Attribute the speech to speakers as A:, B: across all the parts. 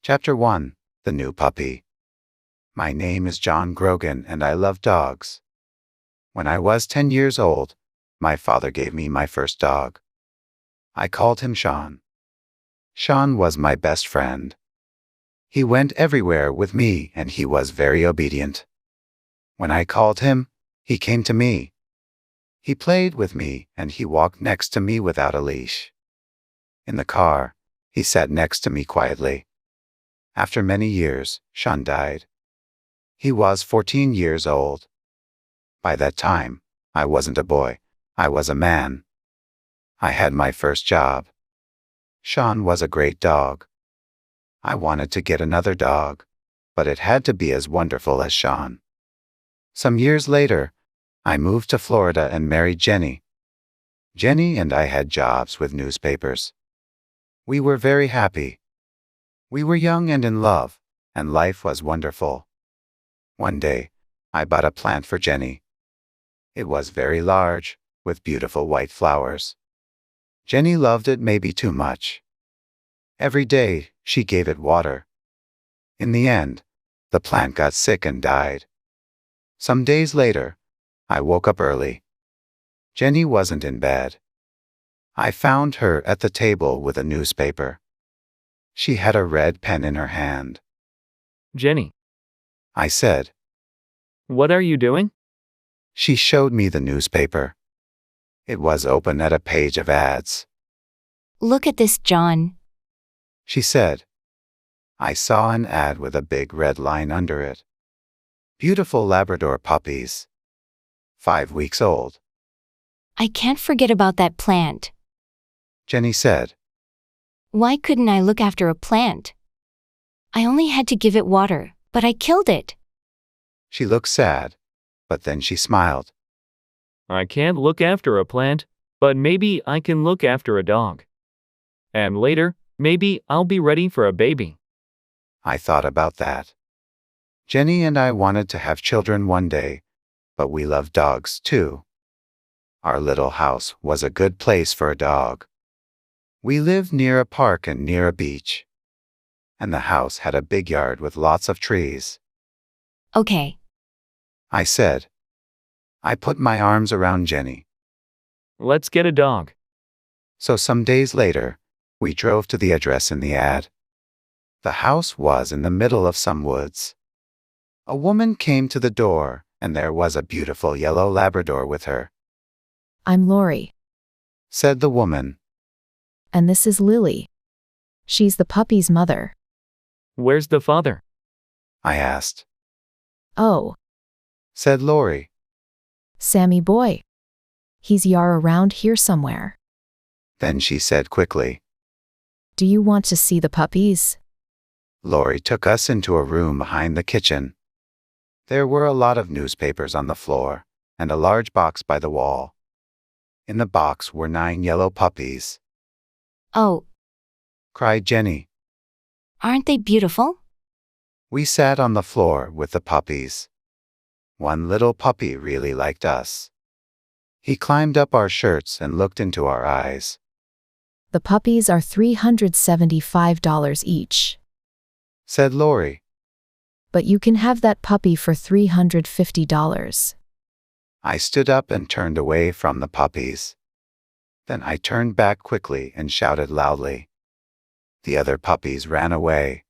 A: Chapter 1. The New Puppy. My name is John Grogan and I love dogs. When I was 10 years old, my father gave me my first dog. I called him Sean. Sean was my best friend. He went everywhere with me and he was very obedient. When I called him, he came to me. He played with me and he walked next to me without a leash. In the car, he sat next to me quietly. After many years, Sean died. He was 14 years old. By that time, I wasn't a boy, I was a man. I had my first job. Sean was a great dog. I wanted to get another dog, but it had to be as wonderful as Sean. Some years later, I moved to Florida and married Jenny. Jenny and I had jobs with newspapers. We were very happy. We were young and in love, and life was wonderful. One day, I bought a plant for Jenny. It was very large, with beautiful white flowers. Jenny loved it maybe too much. Every day, she gave it water. In the end, the plant got sick and died. Some days later, I woke up early. Jenny wasn't in bed. I found her at the table with a newspaper. She had a red pen in her hand.
B: Jenny,
A: I said.
B: what are you doing?
A: She showed me the newspaper. It was open at a page of ads.
C: Look at this, John.
A: She said. I saw an ad with a big red line under it. Beautiful Labrador puppies. 5 weeks old.
C: I can't forget about that plant.
A: Jenny said.
C: Why couldn't I look after a plant? I only had to give it water, but I killed it.
A: She looked sad, but then she smiled.
B: I can't look after a plant, but maybe I can look after a dog. And later, maybe I'll be ready for a baby.
A: I thought about that. Jenny and I wanted to have children one day, but we loved dogs too. Our little house was a good place for a dog. We lived near a park and near a beach. And the house had a big yard with lots of trees.
C: Okay.
A: I said. I put my arms around Jenny.
B: Let's get a dog.
A: So some days later, we drove to the address in the ad. The house was in the middle of some woods. A woman came to the door, and there was a beautiful yellow Labrador with her.
D: I'm Lori,
A: Said the woman.
D: and this is Lily. She's the puppy's mother.
B: Where's the father?
A: I asked.
D: Oh,
A: Said Lori.
D: Sammy boy. He's around here somewhere.
A: Then she said quickly.
D: Do you want to see the puppies?
A: Lori took us into a room behind the kitchen. There were a lot of newspapers on the floor, and a large box by the wall. In the box were 9 yellow puppies.
C: Oh,
A: Cried Jenny.
C: aren't they beautiful?
A: We sat on the floor with the puppies. One little puppy really liked us. He climbed up our shirts and looked into our eyes.
D: The puppies are $375 each.
A: Said Lori.
D: But you can have that puppy for $350.
A: I stood up and turned away from the puppies. Then I turned back quickly and shouted loudly. The other puppies ran away.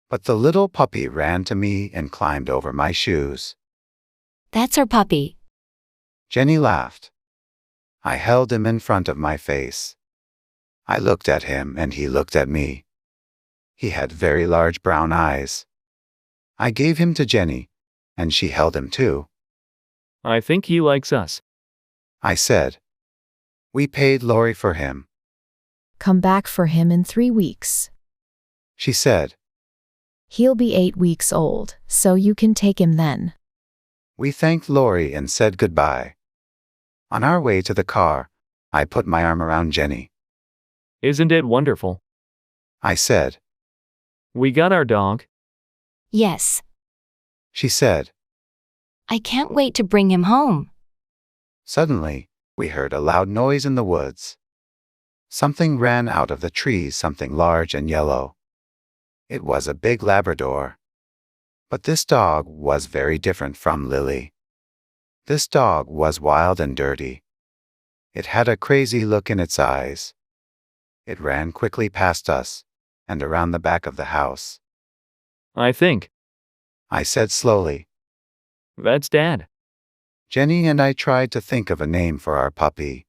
A: But the little puppy ran to me and climbed over my shoes.
C: That's our puppy.
A: Jenny laughed. I held him in front of my face. I looked at him and he looked at me. He had very large brown eyes. I gave him to Jenny, and she held him too.
B: I think he likes us.
A: I said. We paid Lori for him.
D: Come back for him in 3 weeks.
A: She said.
D: He'll be 8 weeks old, so you can take him then.
A: We thanked Lori and said goodbye. On our way to the car, I put my arm around Jenny.
B: Isn't it wonderful?
A: I said.
B: We got our dog.
C: Yes.
A: She said.
C: I can't wait to bring him home.
A: Suddenly, we heard a loud noise in the woods. Something ran out of the trees, something large and yellow. It was a big Labrador. But this dog was very different from Lily. This dog was wild and dirty. It had a crazy look in its eyes. It ran quickly past us and around the back of the house.
B: I think.
A: I said slowly.
B: That's Dad.
A: Jenny and I tried to think of a name for our puppy,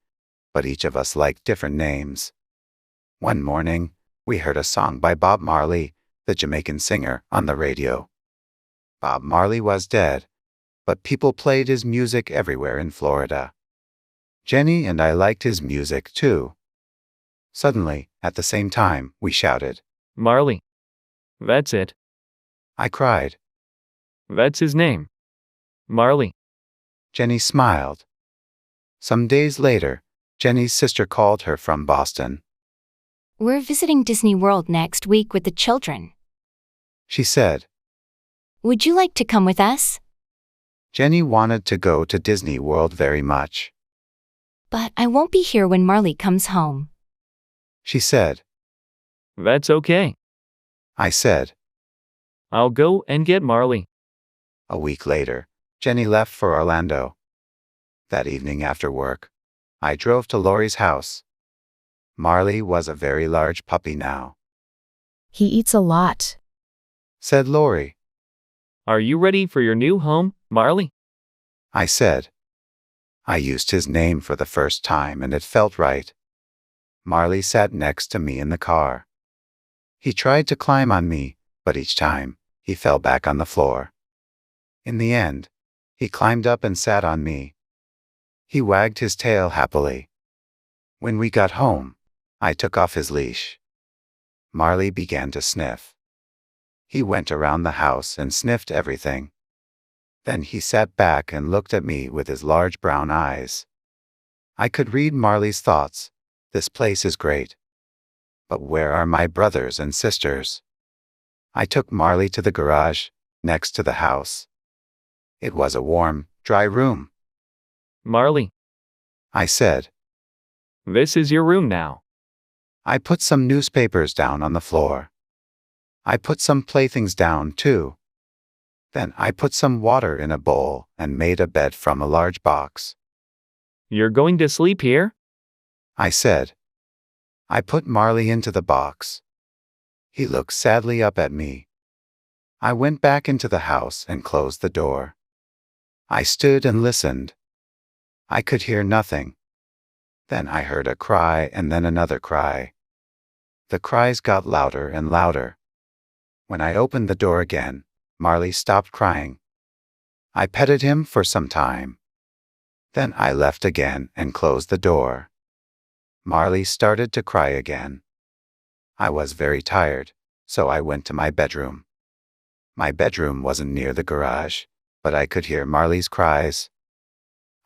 A: but each of us liked different names. One morning, we heard a song by Bob Marley, the Jamaican singer, on the radio. Bob Marley was dead, but people played his music everywhere in Florida. Jenny and I liked his music too. Suddenly, at the same time, we shouted,
B: Marley. That's it.
A: I cried.
B: That's his name. Marley.
A: Jenny smiled. Some days later, Jenny's sister called her from Boston.
C: We're visiting Disney World next week with the children.
A: She said.
C: Would you like to come with us?
A: Jenny wanted to go to Disney World very much.
C: But I won't be here when Marley comes home.
A: She said.
B: That's okay.
A: I said.
B: I'll go and get Marley.
A: A week later, Jenny left for Orlando. That evening after work, I drove to Laurie's house. Marley was a very large puppy now,
D: He eats a lot.
A: said Laurie.
B: Are you ready for your new home, Marley?
A: I said. I used his name for the first time and it felt right. Marley sat next to me in the car. He tried to climb on me, but each time, he fell back on the floor. In the end, he climbed up and sat on me. He wagged his tail happily. When we got home, I took off his leash. Marley began to sniff. He went around the house and sniffed everything. Then he sat back and looked at me with his large brown eyes. I could read Marley's thoughts. This place is great. But where are my brothers and sisters? I took Marley to the garage, next to the house. It was a warm, dry room.
B: Marley.
A: I said.
B: This is your room now.
A: I put some newspapers down on the floor. I put some playthings down too. Then I put some water in a bowl and made a bed from a large box.
B: You're going to sleep here?
A: I said. I put Marley into the box. He looked sadly up at me. I went back into the house and closed the door. I stood and listened. I could hear nothing. Then I heard a cry and then another cry. The cries got louder and louder. When I opened the door again, Marley stopped crying. I petted him for some time. Then I left again and closed the door. Marley started to cry again. I was very tired, so I went to my bedroom. My bedroom wasn't near the garage, but I could hear Marley's cries.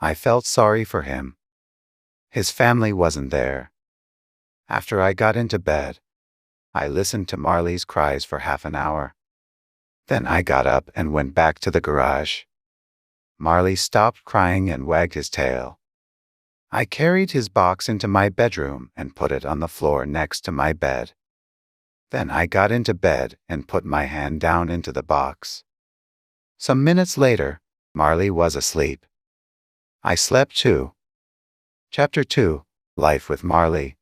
A: I felt sorry for him. His family wasn't there. After I got into bed, I listened to Marley's cries for half an hour. Then I got up and went back to the garage. Marley stopped crying and wagged his tail. I carried his box into my bedroom and put it on the floor next to my bed. Then I got into bed and put my hand down into the box. Some minutes later, Marley was asleep. I slept too. Chapter 2, Life with Marley.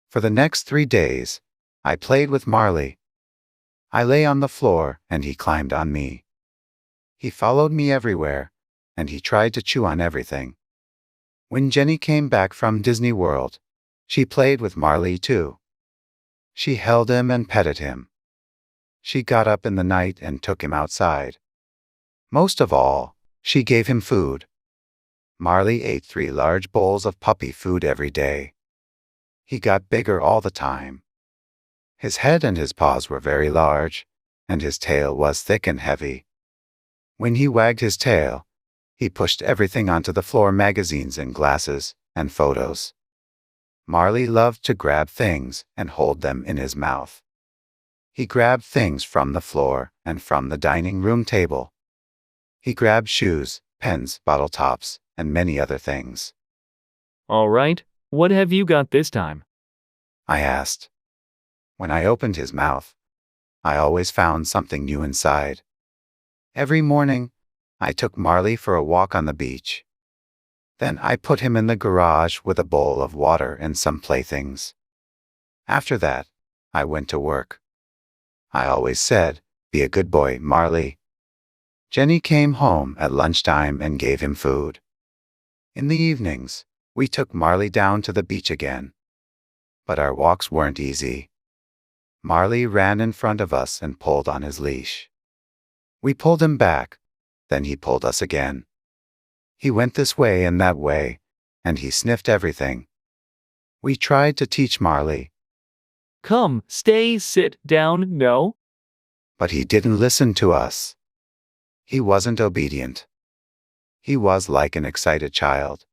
A: For the next 3 days, I played with Marley. I lay on the floor and he climbed on me. He followed me everywhere, and he tried to chew on everything. When Jenny came back from Disney World, she played with Marley too. She held him and petted him. She got up in the night and took him outside. Most of all, she gave him food. Marley ate 3 large bowls of puppy food every day. He got bigger all the time. His head and his paws were very large, and his tail was thick and heavy. When he wagged his tail, he pushed everything onto the floor: magazines and glasses and photos. Marley loved to grab things and hold them in his mouth. He grabbed things from the floor and from the dining room table. He grabbed shoes, pens, bottle tops, and many other things.
B: All right, what have you got this time?
A: I asked. When I opened his mouth, I always found something new inside. Every morning, I took Marley for a walk on the beach. Then I put him in the garage with a bowl of water and some playthings. After that, I went to work. I always said, "Be a good boy, Marley." Jenny came home at lunchtime and gave him food. In the evenings, we took Marley down to the beach again. But our walks weren't easy. Marley ran in front of us and pulled on his leash. We pulled him back, then he pulled us again. He went this way and that way, and he sniffed everything. We tried to teach Marley,
B: Come, stay, sit down, no.
A: but he didn't listen to us. He wasn't obedient. He was like an excited child.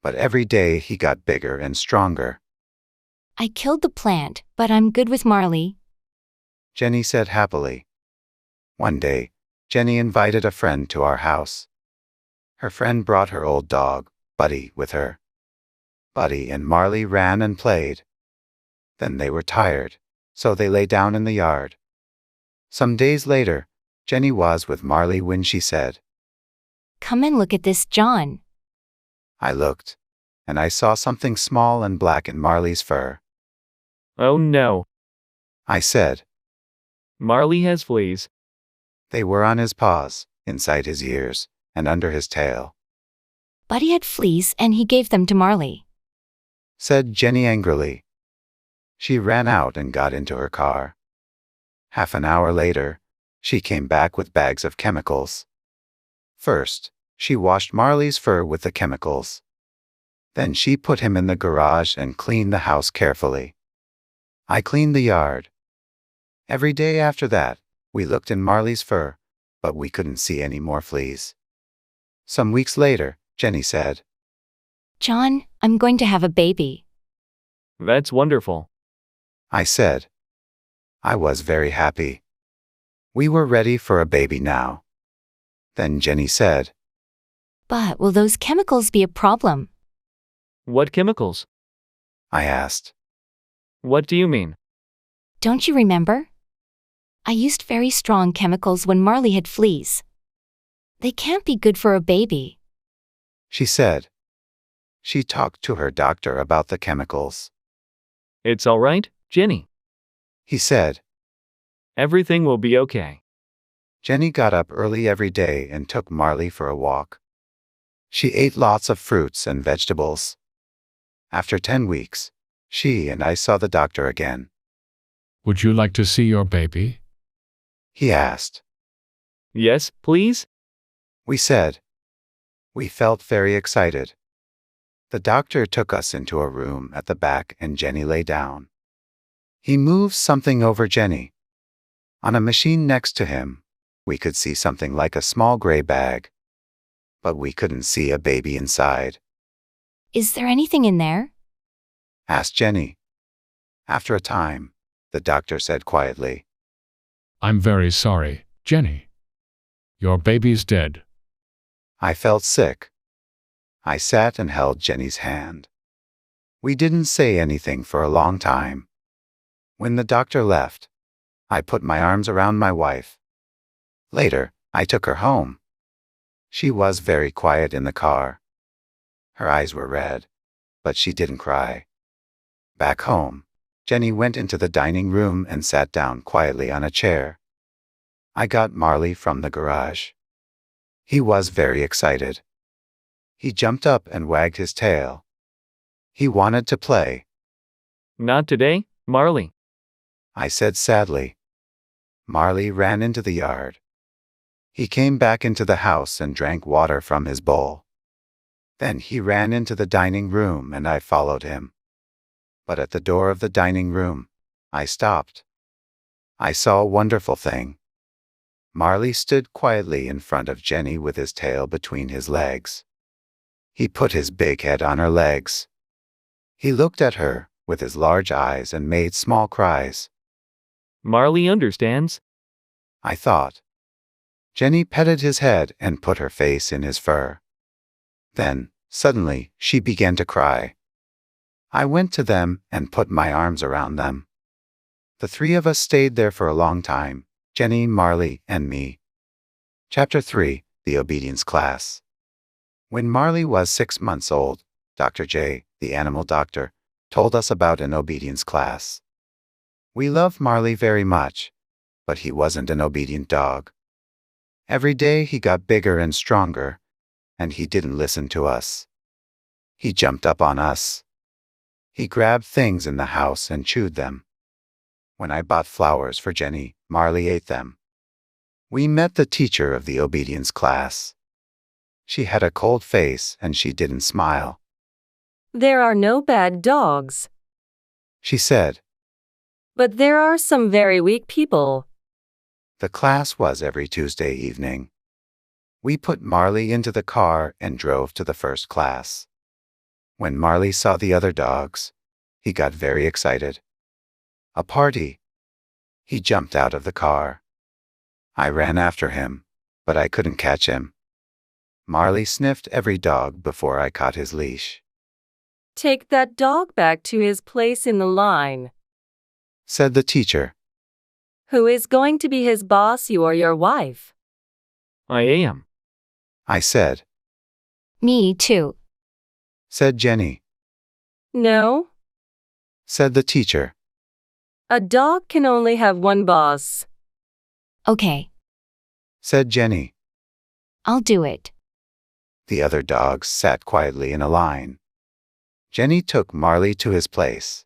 A: But every day he got bigger and stronger.
C: I killed the plant, but I'm good with Marley.
A: Jenny said happily. One day, Jenny invited a friend to our house. Her friend brought her old dog, Buddy, with her. Buddy and Marley ran and played. Then they were tired, so they lay down in the yard. Some days later, Jenny was with Marley when she said,
C: Come and look at this, John.
A: I looked, and I saw something small and black in Marley's fur.
B: Oh no.
A: I said,
B: Marley has fleas.
A: they were on his paws, inside his ears, and under his tail,
C: Buddy had fleas and he gave them to Marley.
A: said Jenny angrily. She ran out and got into her car. Half an hour later, she came back with bags of chemicals. First, she washed Marley's fur with the chemicals. Then she put him in the garage and cleaned the house carefully. I cleaned the yard. Every day after that, we looked in Marley's fur, but we couldn't see any more fleas. Some weeks later, Jenny said,
C: John, I'm going to have a baby.
B: That's wonderful.
A: I said. I was very happy. We were ready for a baby now. Then Jenny said,
C: But will those chemicals be a problem?
B: What chemicals?
A: I asked.
B: What do you mean?
C: Don't you remember? I used very strong chemicals when Marley had fleas. They can't be good for a baby.
A: She said. She talked to her doctor about the chemicals.
B: It's all right, Jenny.
A: He said.
B: Everything will be okay.
A: Jenny got up early every day and took Marley for a walk. She ate lots of fruits and vegetables. After 10 weeks, she and I saw the doctor again.
E: Would you like to see your baby?
A: He asked.
B: Yes, please?
A: We said. We felt very excited. The doctor took us into a room at the back and Jenny lay down. He moved something over Jenny. On a machine next to him, we could see something like a small gray bag. But we couldn't see a baby inside.
C: Is there anything in there?
A: Asked Jenny. After a time, the doctor said quietly,
E: I'm very sorry, Jenny. Your baby's dead.
A: I felt sick. I sat and held Jenny's hand. We didn't say anything for a long time. When the doctor left, I put my arms around my wife. Later, I took her home. She was very quiet in the car. Her eyes were red, but she didn't cry. Back home, Jenny went into the dining room and sat down quietly on a chair. I got Marley from the garage. He was very excited. He jumped up and wagged his tail. He wanted to play.
B: Not today, Marley.
A: I said sadly. Marley ran into the yard. He came back into the house and drank water from his bowl. Then he ran into the dining room and I followed him. But at the door of the dining room, I stopped. I saw a wonderful thing. Marley stood quietly in front of Jenny with his tail between his legs. He put his big head on her legs. He looked at her with his large eyes and made small cries.
B: Marley understands.
A: I thought. Jenny petted his head and put her face in his fur. Then, suddenly, she began to cry. I went to them and put my arms around them. The three of us stayed there for a long time, Jenny, Marley, and me. Chapter 3, The Obedience Class. When Marley was 6 months old, Dr. J, the animal doctor, told us about an obedience class. We loved Marley very much, but he wasn't an obedient dog. Every day he got bigger and stronger, and he didn't listen to us. He jumped up on us. He grabbed things in the house and chewed them. When I bought flowers for Jenny, Marley ate them. We met the teacher of the obedience class. She had a cold face and she didn't smile.
F: There are no bad dogs,
A: She said.
F: but there are some very weak people.
A: The class was every Tuesday evening. We put Marley into the car and drove to the first class. When Marley saw the other dogs, he got very excited. A party. He jumped out of the car. I ran after him, but I couldn't catch him. Marley sniffed every dog before I caught his leash,
F: Take that dog back to his place in the line.
A: said the teacher.
F: Who is going to be his boss, you or your wife?
B: I am.
A: I said,
C: Me too.
A: said Jenny,
F: No,
A: said the teacher.
F: a dog can only have one boss.
C: Okay,
A: Said Jenny.
C: I'll do it.
A: The other dogs sat quietly in a line. Jenny took Marley to his place.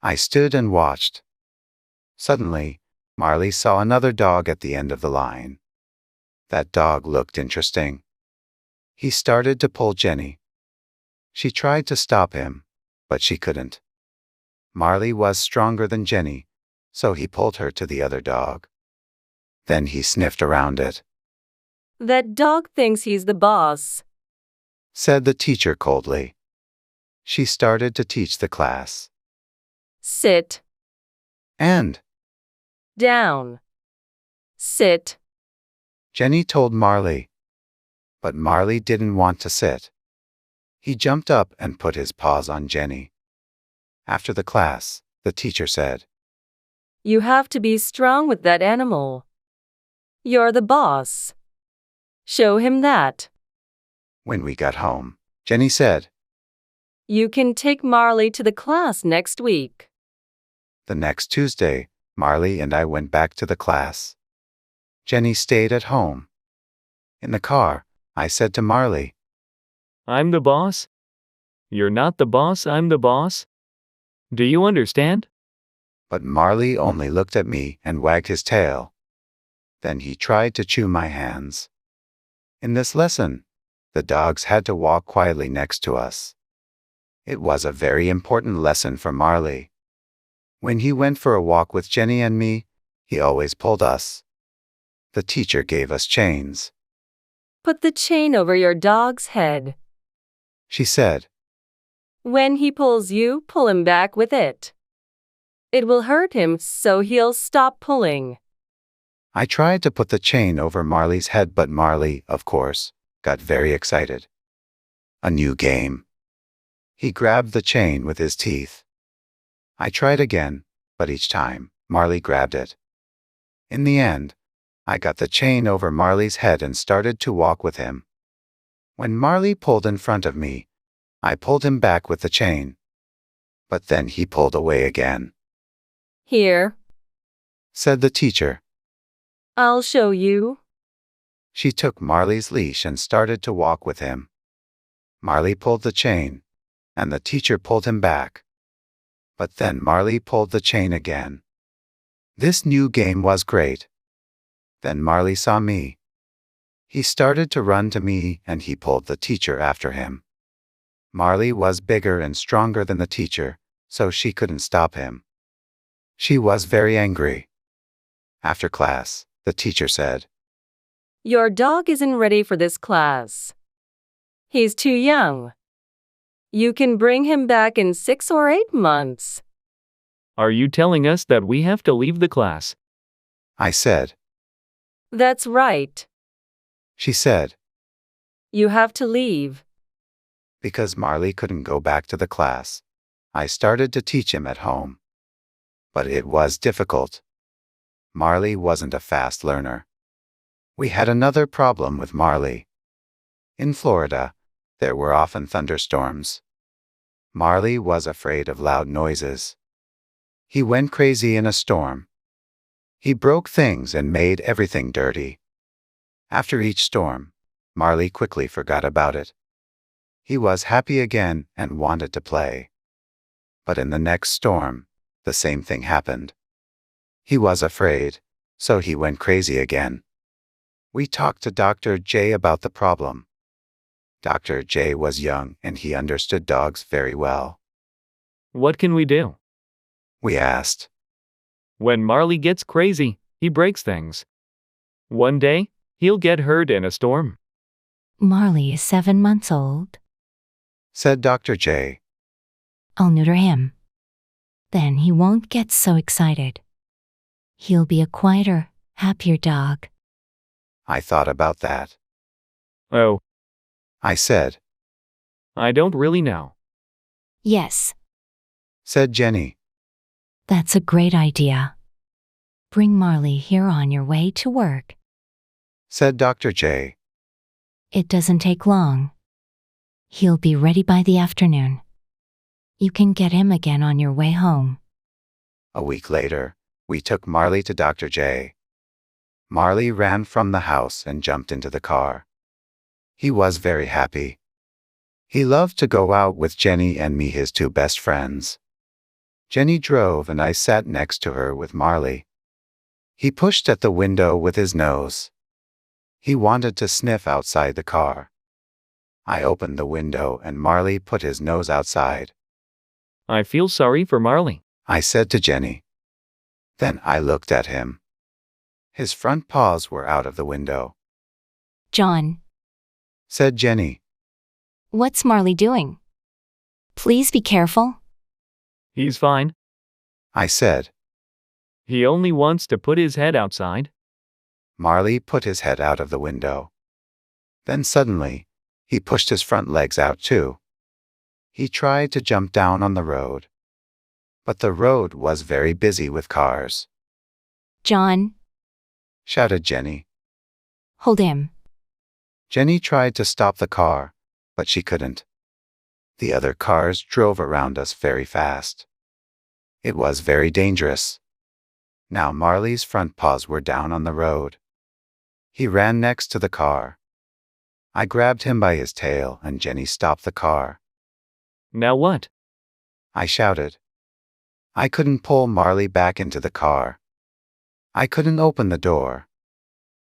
A: I stood and watched. Suddenly, Marley saw another dog at the end of the line. That dog looked interesting. He started to pull Jenny. She tried to stop him, but she couldn't. Marley was stronger than Jenny, so he pulled her to the other dog. Then he sniffed around it,
F: That dog thinks he's the boss.
A: said the teacher coldly. She started to teach the class.
F: Sit.
A: And
F: Down. Sit.
A: Jenny told Marley. But Marley didn't want to sit. He jumped up and put his paws on Jenny. After the class, the teacher said,
F: You have to be strong with that animal. You're the boss. Show him that.
A: When we got home, Jenny said,
F: You can take Marley to the class next week.
A: the next Tuesday, Marley and I went back to the class. Jenny stayed at home. In the car, I said to Marley,
B: I'm the boss? You're not the boss, I'm the boss? Do you understand?
A: but Marley only looked at me and wagged his tail. Then he tried to chew my hands. In this lesson, the dogs had to walk quietly next to us. It was a very important lesson for Marley. When he went for a walk with Jenny and me, he always pulled us. The teacher gave us chains.
F: Put the chain over your dog's head.
A: She said,
F: When he pulls you, pull him back with it. It will hurt him, so he'll stop pulling.
A: I tried to put the chain over Marley's head, but Marley, of course, got very excited. A new game. He grabbed the chain with his teeth. I tried again, but each time, Marley grabbed it. In the end, I got the chain over Marley's head and started to walk with him. When Marley pulled in front of me, I pulled him back with the chain. But then he pulled away again,
F: Here,
A: said the teacher.
F: I'll show you.
A: She took Marley's leash and started to walk with him. Marley pulled the chain, and the teacher pulled him back. But then Marley pulled the chain again. This new game was great. Then Marley saw me. He started to run to me and he pulled the teacher after him. Marley was bigger and stronger than the teacher, so she couldn't stop him. She was very angry. After class, the teacher said,
F: Your dog isn't ready for this class. He's too young. You can bring him back in 6 or 8 months.
B: Are you telling us that we have to leave the class?
A: I said.
F: That's right.
A: She said,
F: You have to leave.
A: because Marley couldn't go back to the class. I started to teach him at home. but it was difficult. Marley wasn't a fast learner. We had another problem with Marley. In Florida, there were often thunderstorms. Marley was afraid of loud noises. He went crazy in a storm. He broke things and made everything dirty. After each storm, Marley quickly forgot about it. He was happy again and wanted to play. But in the next storm, the same thing happened. He was afraid, so he went crazy again. We talked to Dr. J about the problem. Dr. J was young and he understood dogs very well.
B: What can we do?
A: We asked.
B: When Marley gets crazy, he breaks things. One day, he'll get hurt in a storm.
C: Marley is 7 months old.
A: Said Dr. J.
C: I'll neuter him. Then he won't get so excited. He'll be a quieter, happier dog.
A: I thought about that.
B: Oh,
A: I said.
B: I don't really know.
C: Yes,
A: Said Jenny.
C: that's a great idea. Bring Marley here on your way to work.
A: Said Dr. J.
C: It doesn't take long. He'll be ready by the afternoon. You can get him again on your way home.
A: A week later, we took Marley to Dr. J. Marley ran from the house and jumped into the car. He was very happy. He loved to go out with Jenny and me, his two best friends. Jenny drove and I sat next to her with Marley. He pushed at the window with his nose. He wanted to sniff outside the car. I opened the window and Marley put his nose outside.
B: I feel sorry for Marley.
A: I said to Jenny. Then I looked at him. His front paws were out of the window.
C: John,
A: Said Jenny.
C: what's Marley doing? Please be careful.
B: He's fine.
A: I said.
B: He only wants to put his head outside.
A: Marley put his head out of the window. Then suddenly, he pushed his front legs out too. He tried to jump down on the road. But the road was very busy with cars.
C: John,
A: Shouted Jenny.
C: hold him.
A: Jenny tried to stop the car, but she couldn't. The other cars drove around us very fast. It was very dangerous. Now Marley's front paws were down on the road. He ran next to the car. I grabbed him by his tail and Jenny stopped the car.
B: Now what?
A: I shouted. I couldn't pull Marley back into the car. I couldn't open the door.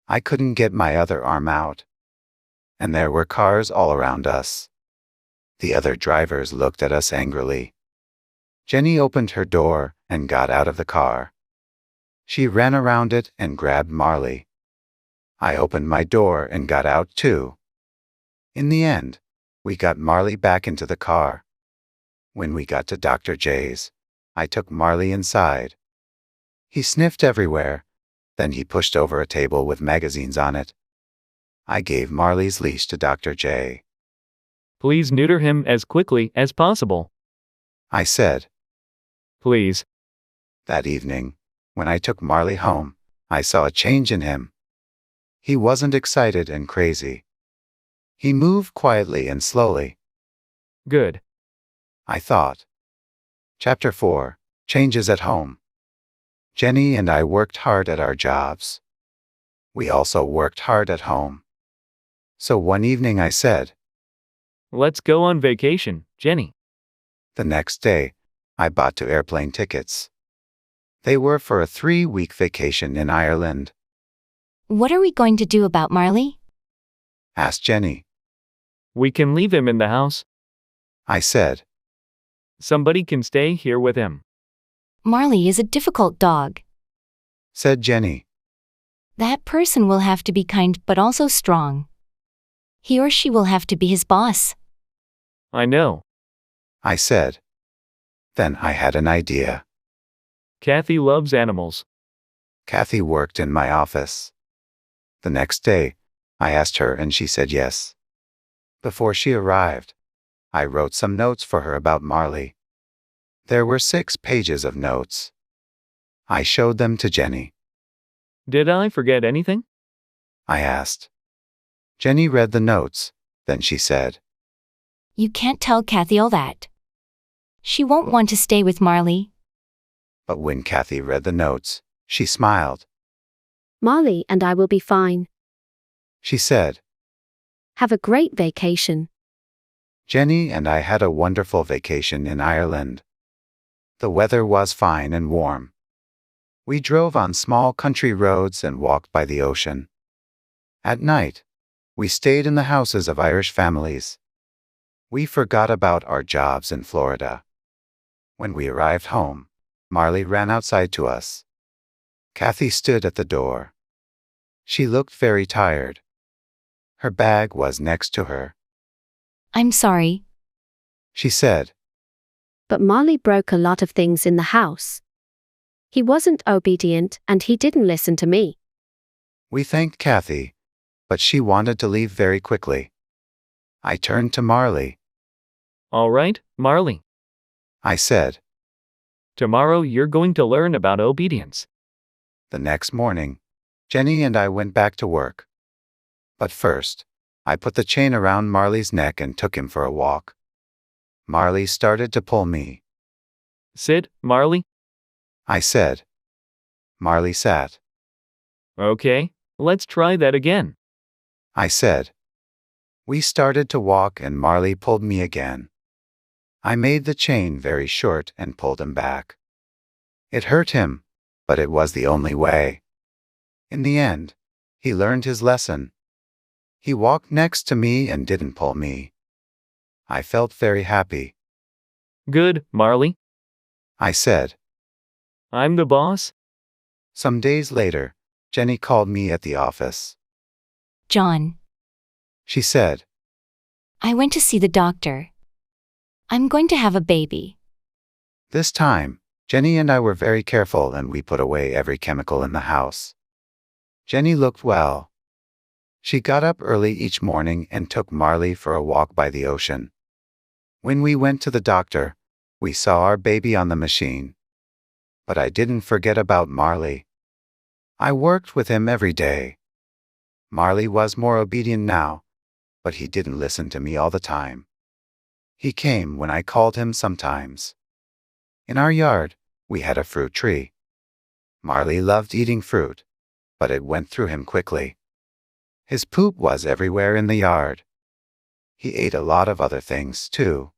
A: I couldn't get my other arm out. And there were cars all around us. The other drivers looked at us angrily. Jenny opened her door and got out of the car. She ran around it and grabbed Marley. I opened my door and got out too. In the end, we got Marley back into the car. When we got to Dr. J's, I took Marley inside. He sniffed everywhere, then he pushed over a table with magazines on it. I gave Marley's leash to Dr. J.
B: Please neuter him as quickly as possible.
A: I said.
B: Please.
A: That evening, when I took Marley home, I saw a change in him. He wasn't excited and crazy. He moved quietly and slowly.
B: Good.
A: I thought. Chapter 4, Changes at Home. Jenny and I worked hard at our jobs. We also worked hard at home. So one evening I said.
B: Let's go on vacation, Jenny.
A: The next day, I bought 2 airplane tickets. They were for a 3-week vacation in Ireland.
C: What are we going to do about Marley?
A: Asked Jenny.
B: We can leave him in the house.
A: I said.
B: Somebody can stay here with him.
C: Marley is a difficult dog.
A: Said Jenny.
C: That person will have to be kind but also strong. He or she will have to be his boss.
B: I know.
A: I said. Then I had an idea.
B: Kathy loves animals.
A: Kathy worked in my office. The next day, I asked her and she said yes. Before she arrived, I wrote some notes for her about Marley. There were 6 pages of notes. I showed them to Jenny.
B: Did I forget anything?
A: I asked. Jenny read the notes. Then she said,
C: You can't tell Kathy all that. She won't want to stay with Marley.
A: but when Kathy read the notes, she smiled.
G: Marley and I will be fine.
A: She said,
G: Have a great vacation.
A: Jenny and I had a wonderful vacation in Ireland. The weather was fine and warm. We drove on small country roads and walked by the ocean. At night, we stayed in the houses of Irish families. We forgot about our jobs in Florida. When we arrived home, Marley ran outside to us. Kathy stood at the door. She looked very tired. Her bag was next to her.
C: I'm sorry.
A: She said,
G: But Marley broke a lot of things in the house. He wasn't obedient and he didn't listen to me.
A: We thanked Kathy, but she wanted to leave very quickly. I turned to Marley.
B: All right, Marley.
A: I said.
B: Tomorrow you're going to learn about obedience.
A: The next morning, Jenny and I went back to work. But first, I put the chain around Marley's neck and took him for a walk. Marley started to pull me.
B: Sit, Marley.
A: I said. Marley sat.
B: Okay, let's try that again.
A: I said. We started to walk and Marley pulled me again. I made the chain very short and pulled him back. It hurt him, but it was the only way. In the end, he learned his lesson. He walked next to me and didn't pull me. I felt very happy.
B: Good, Marley.
A: I said.
B: I'm the boss.
A: Some days later, Jenny called me at the office.
C: John,
A: She said,
C: I went to see the doctor. I'm going to have a baby.
A: This time, Jenny and I were very careful and we put away every chemical in the house. Jenny looked well. She got up early each morning and took Marley for a walk by the ocean. When we went to the doctor, we saw our baby on the machine. But I didn't forget about Marley. I worked with him every day. Marley was more obedient now, but he didn't listen to me all the time. He came when I called him sometimes. In our yard, we had a fruit tree. Marley loved eating fruit, but it went through him quickly. His poop was everywhere in the yard. He ate a lot of other things, too.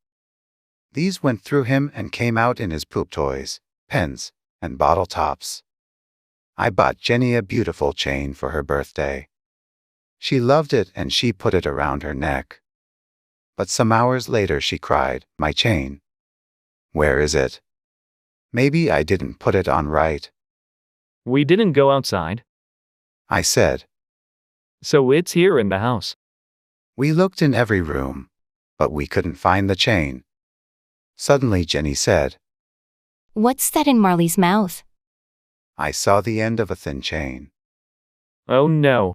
A: These went through him and came out in his poop toys, pens, and bottle tops. I bought Jenny a beautiful chain for her birthday. She loved it and she put it around her neck. But some hours later she cried, My chain. Where is it? Maybe I didn't put it on right.
B: We didn't go outside,
A: I said.
B: so it's here in the house.
A: We looked in every room, but we couldn't find the chain. Suddenly Jenny said,
C: What's that in Marley's mouth?
A: I saw the end of a thin chain.
B: Oh no.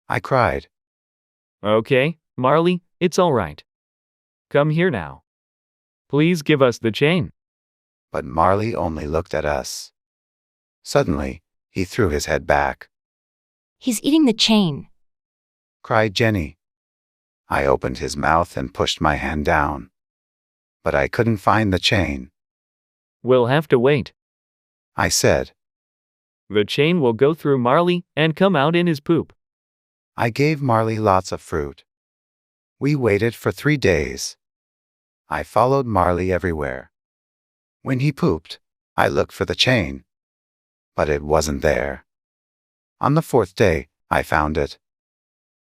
A: I cried.
B: Okay, Marley, it's all right. Come here now. Please give us the chain.
A: But Marley only looked at us. Suddenly, he threw his head back.
C: He's eating the chain.
A: Cried Jenny. I opened his mouth and pushed my hand down. But I couldn't find the chain.
B: We'll have to wait.
A: I said.
B: The chain will go through Marley and come out in his poop.
A: I gave Marley lots of fruit. We waited for 3 days. I followed Marley everywhere. When he pooped, I looked for the chain. But it wasn't there. On the 4th day, I found it.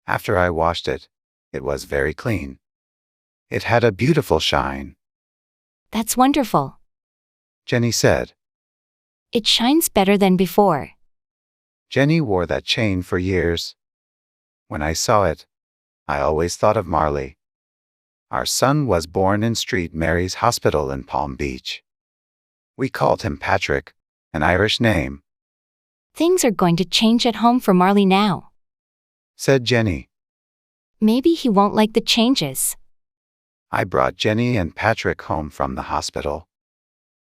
A: After I washed it, it was very clean. It had a beautiful shine.
C: That's wonderful.
A: Jenny said.
C: It shines better than before.
A: Jenny wore that chain for years. When I saw it, I always thought of Marley. Our son was born in St. Mary's Hospital in Palm Beach. We called him Patrick, an Irish name,
C: Things are going to change at home for Marley now.
A: said Jenny.
C: Maybe he won't like the changes.
A: I brought Jenny and Patrick home from the hospital.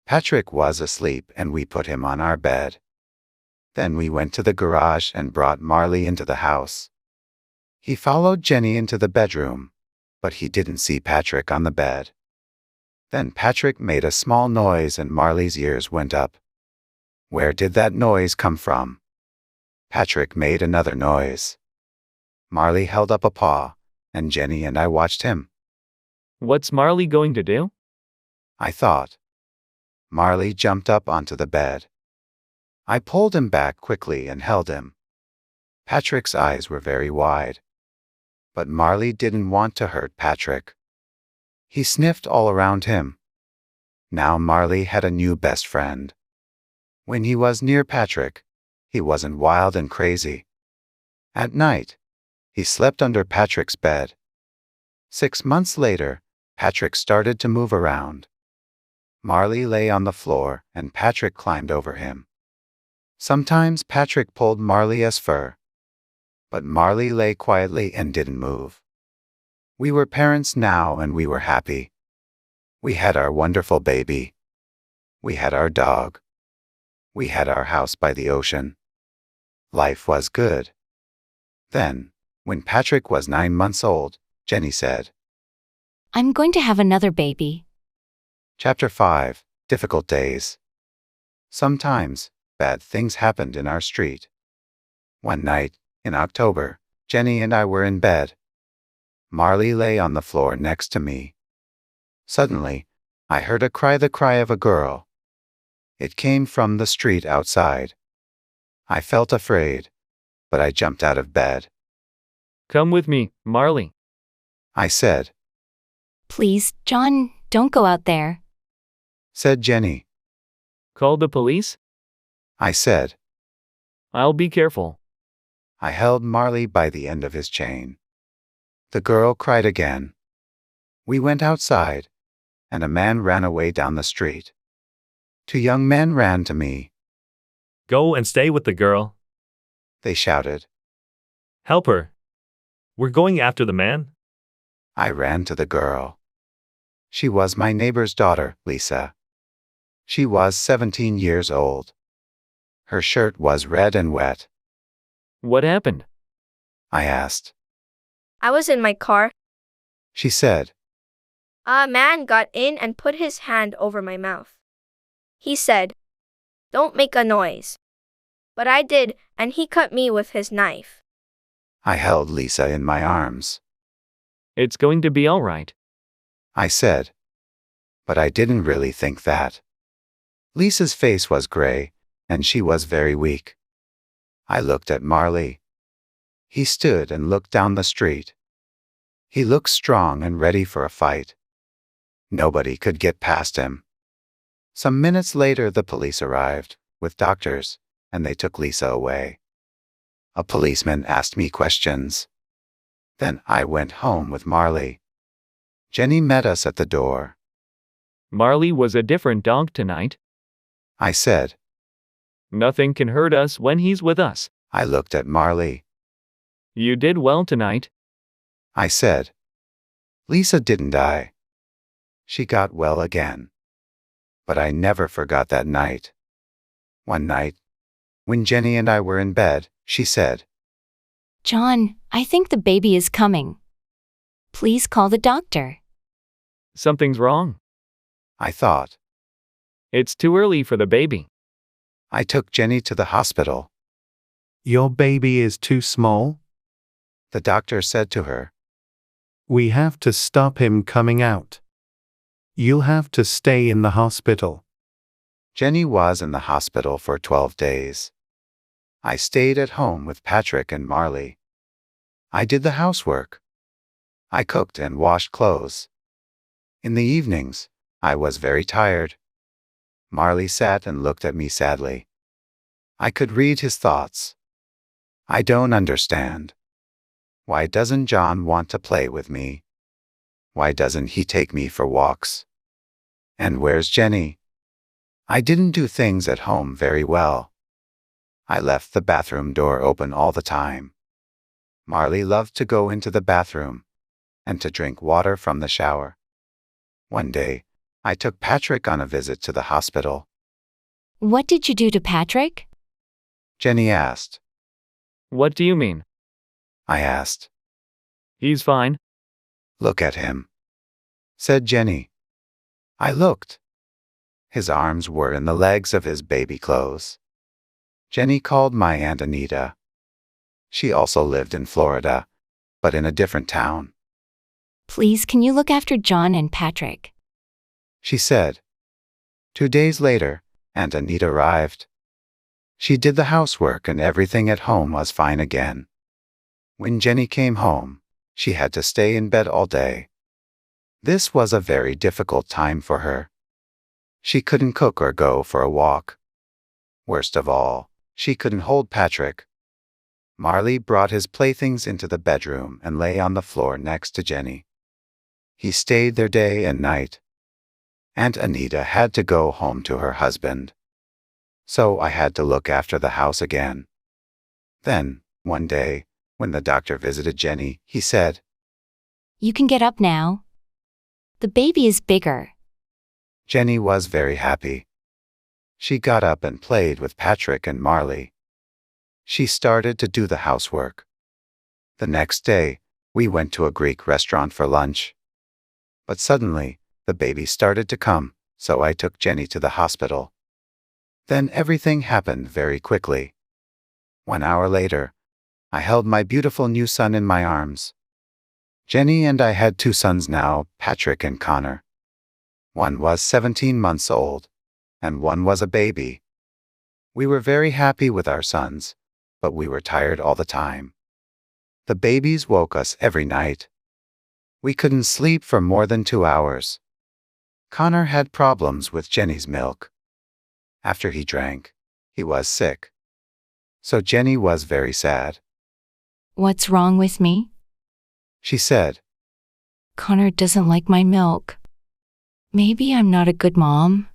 A: Patrick was asleep and we put him on our bed. Then we went to the garage and brought Marley into the house. He followed Jenny into the bedroom, but he didn't see Patrick on the bed. Then Patrick made a small noise and Marley's ears went up. Where did that noise come from? Patrick made another noise. Marley held up a paw, and Jenny and I watched him.
B: What's Marley going to do?
A: I thought. Marley jumped up onto the bed. I pulled him back quickly and held him. Patrick's eyes were very wide. But Marley didn't want to hurt Patrick. He sniffed all around him. Now Marley had a new best friend. When he was near Patrick, he wasn't wild and crazy. At night, he slept under Patrick's bed. 6 months later, Patrick started to move around. Marley lay on the floor and Patrick climbed over him. Sometimes Patrick pulled Marley's fur, but Marley lay quietly and didn't move. We were parents now and we were happy. We had our wonderful baby. We had our dog. We had our house by the ocean. Life was good. Then, when Patrick was 9 months old, Jenny said,
C: I'm going to have another baby.
A: Chapter 5, Difficult Days. Sometimes, bad things happened in our street. One night, in October, Jenny and I were in bed. Marley lay on the floor next to me. Suddenly, I heard the cry of a girl. It came from the street outside. I felt afraid, but I jumped out of bed.
B: Come with me, Marley.
A: I said,
C: Please, John, don't go out there.
A: said Jenny.
B: Call the police?
A: I said.
B: I'll be careful.
A: I held Marley by the end of his chain. The girl cried again. We went outside, and a man ran away down the street. 2 young men ran to me.
H: Go and stay with the girl.
A: They shouted.
H: Help her. We're going after the man.
A: I ran to the girl. She was my neighbor's daughter, Lisa. She was 17 years old. Her shirt was red and wet.
B: What happened?
A: I asked.
I: I was in my car.
A: She said.
I: A man got in and put his hand over my mouth. He said, "Don't make a noise." But I did, and he cut me with his knife.
A: I held Lisa in my arms.
B: It's going to be all right.
A: I said. But I didn't really think that. Lisa's face was gray, and she was very weak. I looked at Marley. He stood and looked down the street. He looked strong and ready for a fight. Nobody could get past him. Some minutes later, the police arrived, with doctors, and they took Lisa away. A policeman asked me questions. Then I went home with Marley. Jenny met us at the door.
B: Marley was a different dog tonight.
A: I said.
B: Nothing can hurt us when he's with us.
A: I looked at Marley.
B: You did well tonight.
A: I said. Lisa didn't die. She got well again. But I never forgot that night. One night, when Jenny and I were in bed, she said,
C: John, I think the baby is coming. Please call the doctor.
B: Something's wrong.
A: I thought.
B: It's too early for the baby.
A: I took Jenny to the hospital.
J: Your baby is too small?
A: The doctor said to her.
J: We have to stop him coming out. You'll have to stay in the hospital.
A: Jenny was in the hospital for 12 days. I stayed at home with Patrick and Marley. I did the housework. I cooked and washed clothes. In the evenings, I was very tired. Marley sat and looked at me sadly. I could read his thoughts. I don't understand. Why doesn't John want to play with me? Why doesn't he take me for walks? And where's Jenny? I didn't do things at home very well. I left the bathroom door open all the time. Marley loved to go into the bathroom and to drink water from the shower. One day, I took Patrick on a visit to the hospital.
C: What did you do to Patrick?
A: Jenny asked.
B: What do you mean?
A: I asked.
B: He's fine.
A: Look at him, said Jenny. I looked. His arms were in the legs of his baby clothes. Jenny called my Aunt Anita. She also lived in Florida, but in a different town.
C: Please, can you look after John and Patrick?
A: She said. 2 days later, Aunt Anita arrived. She did the housework and everything at home was fine again. When Jenny came home, she had to stay in bed all day. This was a very difficult time for her. She couldn't cook or go for a walk. Worst of all, she couldn't hold Patrick. Marley brought his playthings into the bedroom and lay on the floor next to Jenny. He stayed there day and night. Aunt Anita had to go home to her husband. So I had to look after the house again. Then, one day, when the doctor visited Jenny, he said,
C: You can get up now. The baby is bigger.
A: Jenny was very happy. She got up and played with Patrick and Marley. She started to do the housework. The next day, we went to a Greek restaurant for lunch. But suddenly, the baby started to come, so I took Jenny to the hospital. Then everything happened very quickly. 1 hour later, I held my beautiful new son in my arms. Jenny and I had 2 sons now, Patrick and Connor. One was 17 months old, and one was a baby. We were very happy with our sons, but we were tired all the time. The babies woke us every night. We couldn't sleep for more than 2 hours. Connor had problems with Jenny's milk. After he drank, he was sick. So Jenny was very sad.
C: What's wrong with me?
A: She said.
C: Connor doesn't like my milk. Maybe I'm not a good mom.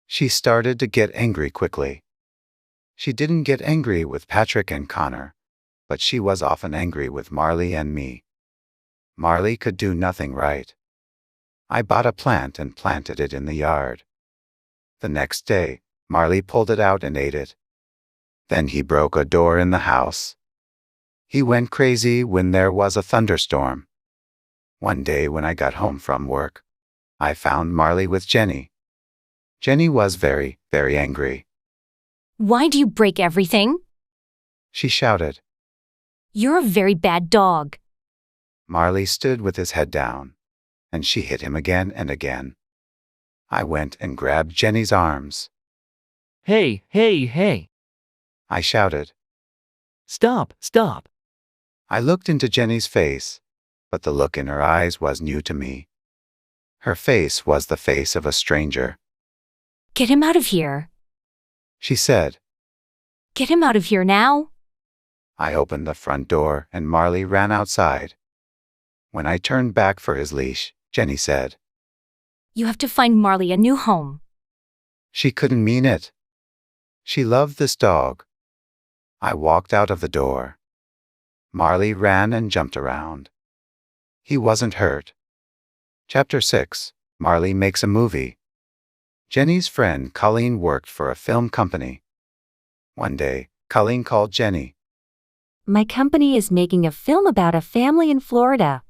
A: She started to get angry quickly. She didn't get angry with Patrick and Connor, but she was often angry with Marley and me. Marley could do nothing right. I bought a plant and planted it in the yard. The next day, Marley pulled it out and ate it. Then he broke a door in the house. He went crazy when there was a thunderstorm. One day when I got home from work, I found Marley with Jenny. Jenny was very, very angry.
C: Why do you break everything?
A: She shouted.
C: You're a very bad dog.
A: Marley stood with his head down, and she hit him again and again. I went and grabbed Jenny's arms.
B: Hey, hey, hey.
A: I shouted.
B: Stop, stop.
A: I looked into Jenny's face, but the look in her eyes was new to me. Her face was the face of a stranger.
C: Get him out of here.
A: She said.
C: Get him out of here now.
A: I opened the front door and Marley ran outside. When I turned back for his leash, Jenny said,
C: You have to find Marley a new home.
A: She couldn't mean it. She loved this dog. I walked out of the door. Marley ran and jumped around. He wasn't hurt. Chapter 6. Marley makes a movie. Jenny's friend Colleen worked for a film company. One day, Colleen called Jenny.
F: My company is making a film about a family in Florida.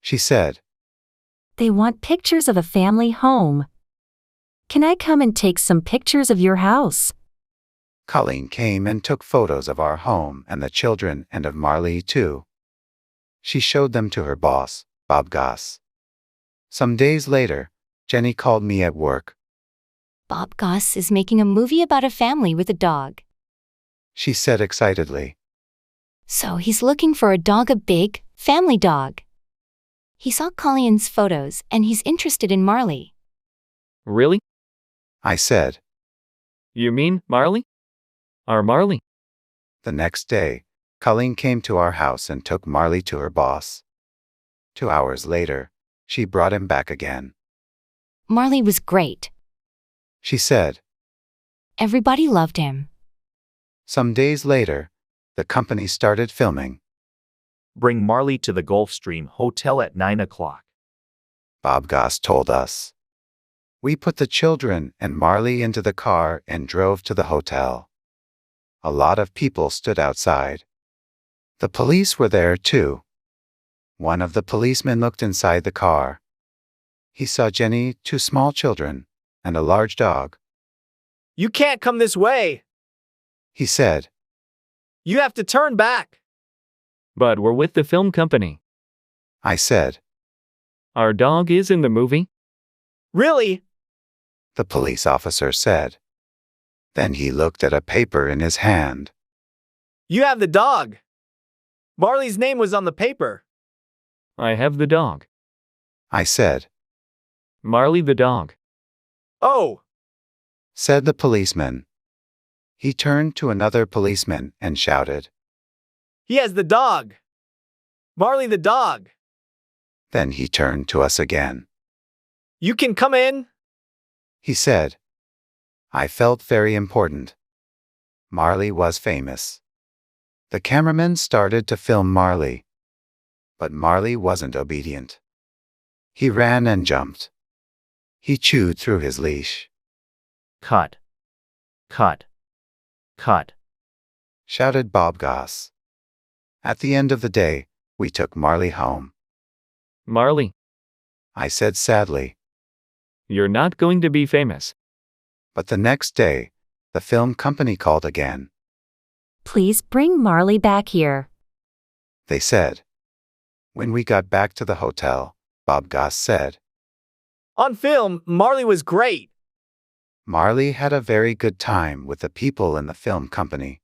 A: She said.
F: They want pictures of a family home. Can I come and take some pictures of your house?
A: Colleen came and took photos of our home and the children and of Marley too. She showed them to her boss, Bob Goss. Some days later, Jenny called me at work.
C: Bob Goss is making a movie about a family with a dog.
A: She said excitedly.
C: So he's looking for a dog, a big, family dog. He saw Colleen's photos and he's interested in Marley.
B: Really?
A: I said.
B: You mean Marley? Our Marley?
A: The next day, Colleen came to our house and took Marley to her boss. 2 hours later, she brought him back again.
C: Marley was great.
A: She said.
C: Everybody loved him.
A: Some days later, the company started filming.
H: Bring Marley to the Gulfstream Hotel at 9 o'clock.
A: Bob Goss told us. We put the children and Marley into the car and drove to the hotel. A lot of people stood outside. The police were there too. One of the policemen looked inside the car. He saw Jenny, two small children, and a large dog.
K: You can't come this way.
A: He said.
K: You have to turn back.
B: But we're with the film company.
A: I said.
B: Our dog is in the movie?
K: Really?
A: The police officer said. Then he looked at a paper in his hand.
K: You have the dog. Marley's name was on the paper.
B: I have the dog.
A: I said.
B: Marley the dog.
K: Oh,
A: Said the policeman. He turned to another policeman and shouted.
K: he has the dog. Marley the dog.
A: Then he turned to us again.
K: You can come in.
A: He said. I felt very important. Marley was famous. The cameraman started to film Marley. But Marley wasn't obedient. He ran and jumped. He chewed through his leash.
B: Cut. Cut. Cut.
A: Shouted Bob Goss. At the end of the day, we took Marley home.
B: Marley,
A: I said sadly.
B: you're not going to be famous.
A: But the next day, the film company called again.
F: Please bring Marley back here.
A: They said. When we got back to the hotel, Bob Goss said.
K: On film, Marley was great.
A: Marley had a very good time with the people in the film company.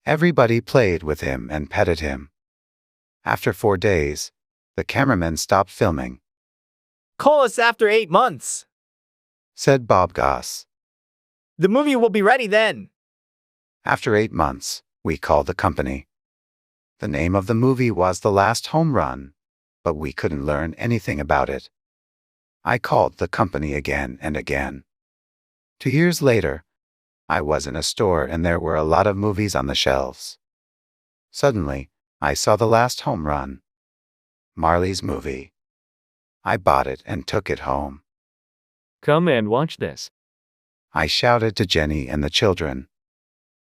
A: Everybody played with him and petted him. After 4 days, the cameraman stopped filming,
K: Call us after 8 months.
A: said Bob Goss.
K: The movie will be ready then.
A: After 8 months, we called the company. The name of the movie was The Last Home Run, but we couldn't learn anything about it. I called the company again and again. 2 years later, I was in a store and there were a lot of movies on the shelves. Suddenly, I saw The Last Home Run, Marley's movie. I bought it and took it home.
B: Come and watch this.
A: I shouted to Jenny and the children.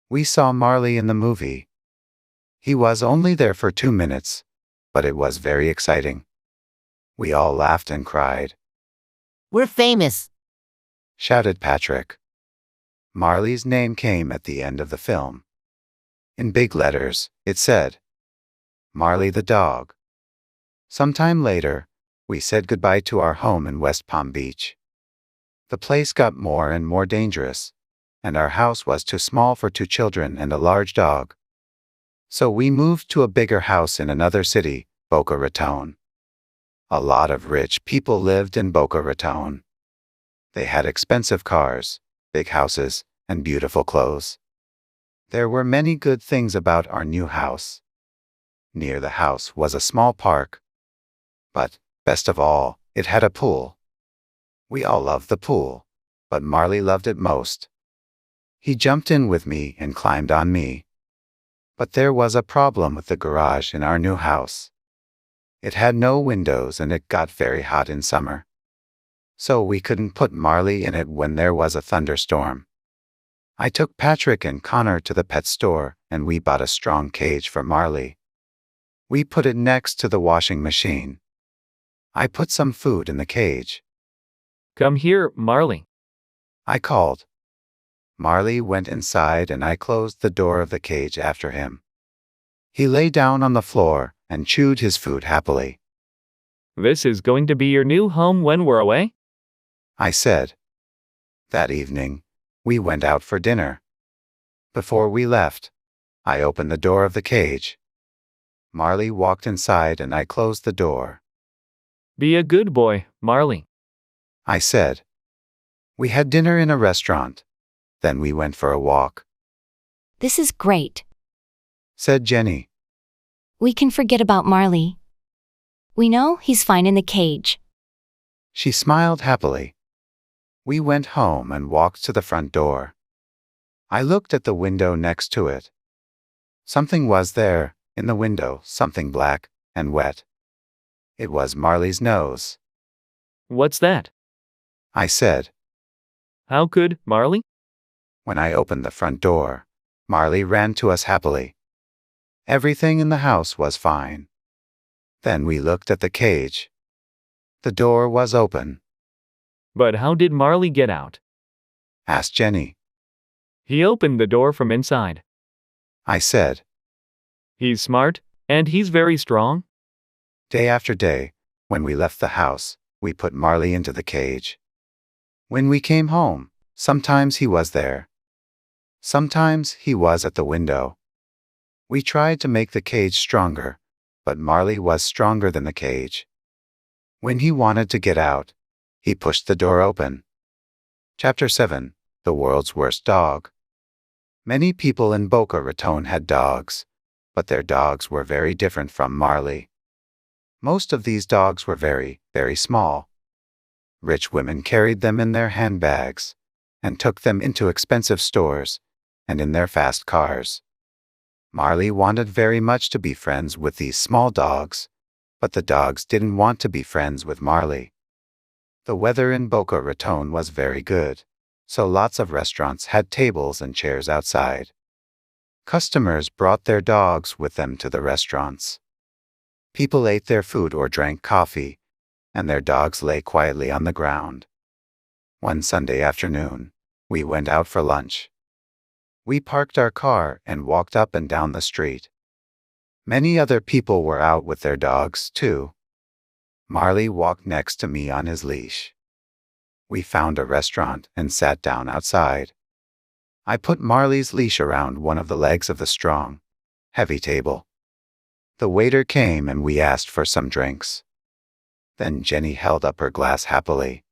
A: We saw Marley in the movie. He was only there for 2 minutes, but it was very exciting. We all laughed and cried.
L: We're famous.
A: Shouted Patrick. Marley's name came at the end of the film. In big letters, it said, Marley the dog. Sometime later, we said goodbye to our home in West Palm Beach. The place got more and more dangerous, and our house was too small for 2 children and a large dog. So we moved to a bigger house in another city, Boca Raton. A lot of rich people lived in Boca Raton. They had expensive cars, big houses, and beautiful clothes. There were many good things about our new house. Near the house was a small park. But, best of all, it had a pool. We all loved the pool, but Marley loved it most. He jumped in with me and climbed on me. But there was a problem with the garage in our new house. It had no windows and it got very hot in summer. So we couldn't put Marley in it when there was a thunderstorm. I took Patrick and Connor to the pet store and we bought a strong cage for Marley. We put it next to the washing machine. I put some food in the cage.
B: Come here, Marley.
A: I called. Marley went inside and I closed the door of the cage after him. He lay down on the floor and chewed his food happily.
B: This is going to be your new home when we're away?
A: I said. That evening, we went out for dinner. Before we left, I opened the door of the cage. Marley walked inside and I closed the door.
B: Be a good boy, Marley.
A: I said. We had dinner in a restaurant. Then we went for a walk,
C: This is great.
A: said Jenny.
C: We can forget about Marley. We know he's fine in the cage.
A: She smiled happily. We went home and walked to the front door. I looked at the window next to it. Something was there, in the window, something black and wet. It was Marley's nose.
B: What's that?
A: I said.
B: How could, Marley?
A: When I opened the front door, Marley ran to us happily. Everything in the house was fine. Then we looked at the cage. The door was open,
B: But how did Marley get out?
A: asked Jenny.
B: He opened the door from inside.
A: I said.
B: He's smart, and he's very strong.
A: Day after day, when we left the house, we put Marley into the cage. When we came home, sometimes he was there. Sometimes he was at the window. We tried to make the cage stronger, but Marley was stronger than the cage. When he wanted to get out, he pushed the door open. Chapter 7: The World's Worst Dog. Many people in Boca Raton had dogs, but their dogs were very different from Marley. Most of these dogs were very, very small. Rich women carried them in their handbags and took them into expensive stores and in their fast cars. Marley wanted very much to be friends with these small dogs, but the dogs didn't want to be friends with Marley. The weather in Boca Raton was very good, so lots of restaurants had tables and chairs outside. Customers brought their dogs with them to the restaurants. People ate their food or drank coffee, and their dogs lay quietly on the ground. One Sunday afternoon, we went out for lunch. We parked our car and walked up and down the street. Many other people were out with their dogs, too. Marley walked next to me on his leash. We found a restaurant and sat down outside. I put Marley's leash around one of the legs of the strong, heavy table. The waiter came and we asked for some drinks. Then Jenny held up her glass happily.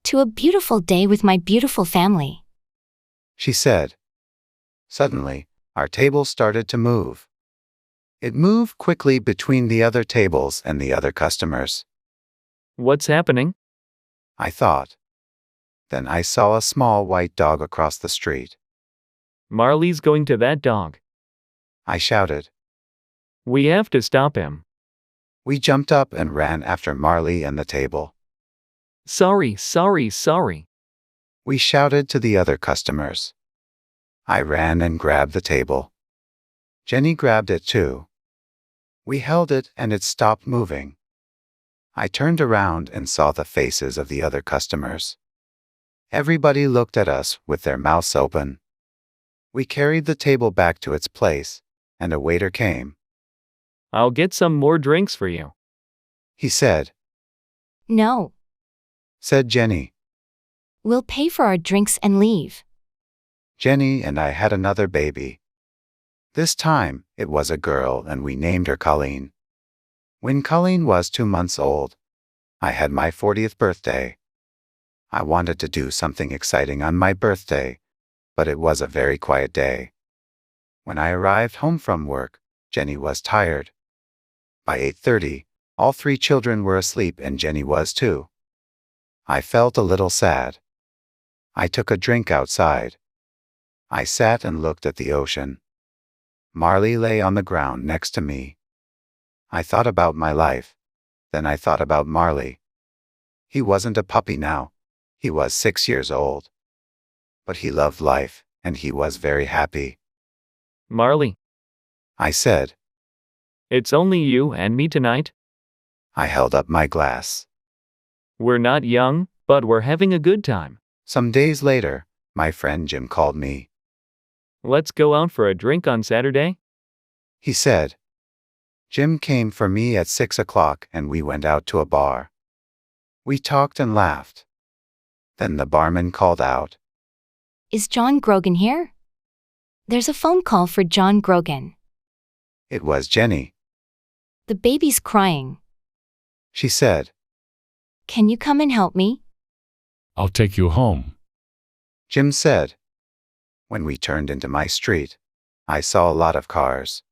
C: To a beautiful day with my beautiful family,
A: she said. Suddenly, our table started to move. It moved quickly between the other tables and the other customers.
B: What's happening?
A: I thought. Then I saw a small white dog across the street.
B: Marley's going to that dog.
A: I shouted.
B: We have to stop him.
A: We jumped up and ran after Marley and the table.
B: Sorry, sorry, sorry.
A: We shouted to the other customers. I ran and grabbed the table. Jenny grabbed it too. We held it and it stopped moving. I turned around and saw the faces of the other customers. Everybody looked at us with their mouths open. We carried the table back to its place, and a waiter came.
B: I'll get some more drinks for you,
A: he said.
C: No,
A: said Jenny.
C: we'll pay for our drinks and leave.
A: Jenny and I had another baby. This time, it was a girl and we named her Colleen. When Colleen was 2 months old, I had my 40th birthday. I wanted to do something exciting on my birthday, but it was a very quiet day. When I arrived home from work, Jenny was tired. By 8:30, all 3 children were asleep and Jenny was too. I felt a little sad. I took a drink outside. I sat and looked at the ocean. Marley lay on the ground next to me. I thought about my life. Then I thought about Marley. He wasn't a puppy now. He was 6 years old. But he loved life, and he was very happy.
B: Marley.
A: I said.
B: It's only you and me tonight.
A: I held up my glass.
B: We're not young, but we're having a good time.
A: Some days later, my friend Jim called me.
B: Let's go out for a drink on Saturday,
A: he said. Jim came for me at 6 o'clock and we went out to a bar. We talked and laughed. Then the barman called out.
C: Is John Grogan here? There's a phone call for John Grogan.
A: It was Jenny.
C: The baby's crying.
A: She said.
C: Can you come and help me?
E: I'll take you home,
A: Jim said. When we turned into my street, I saw a lot of cars.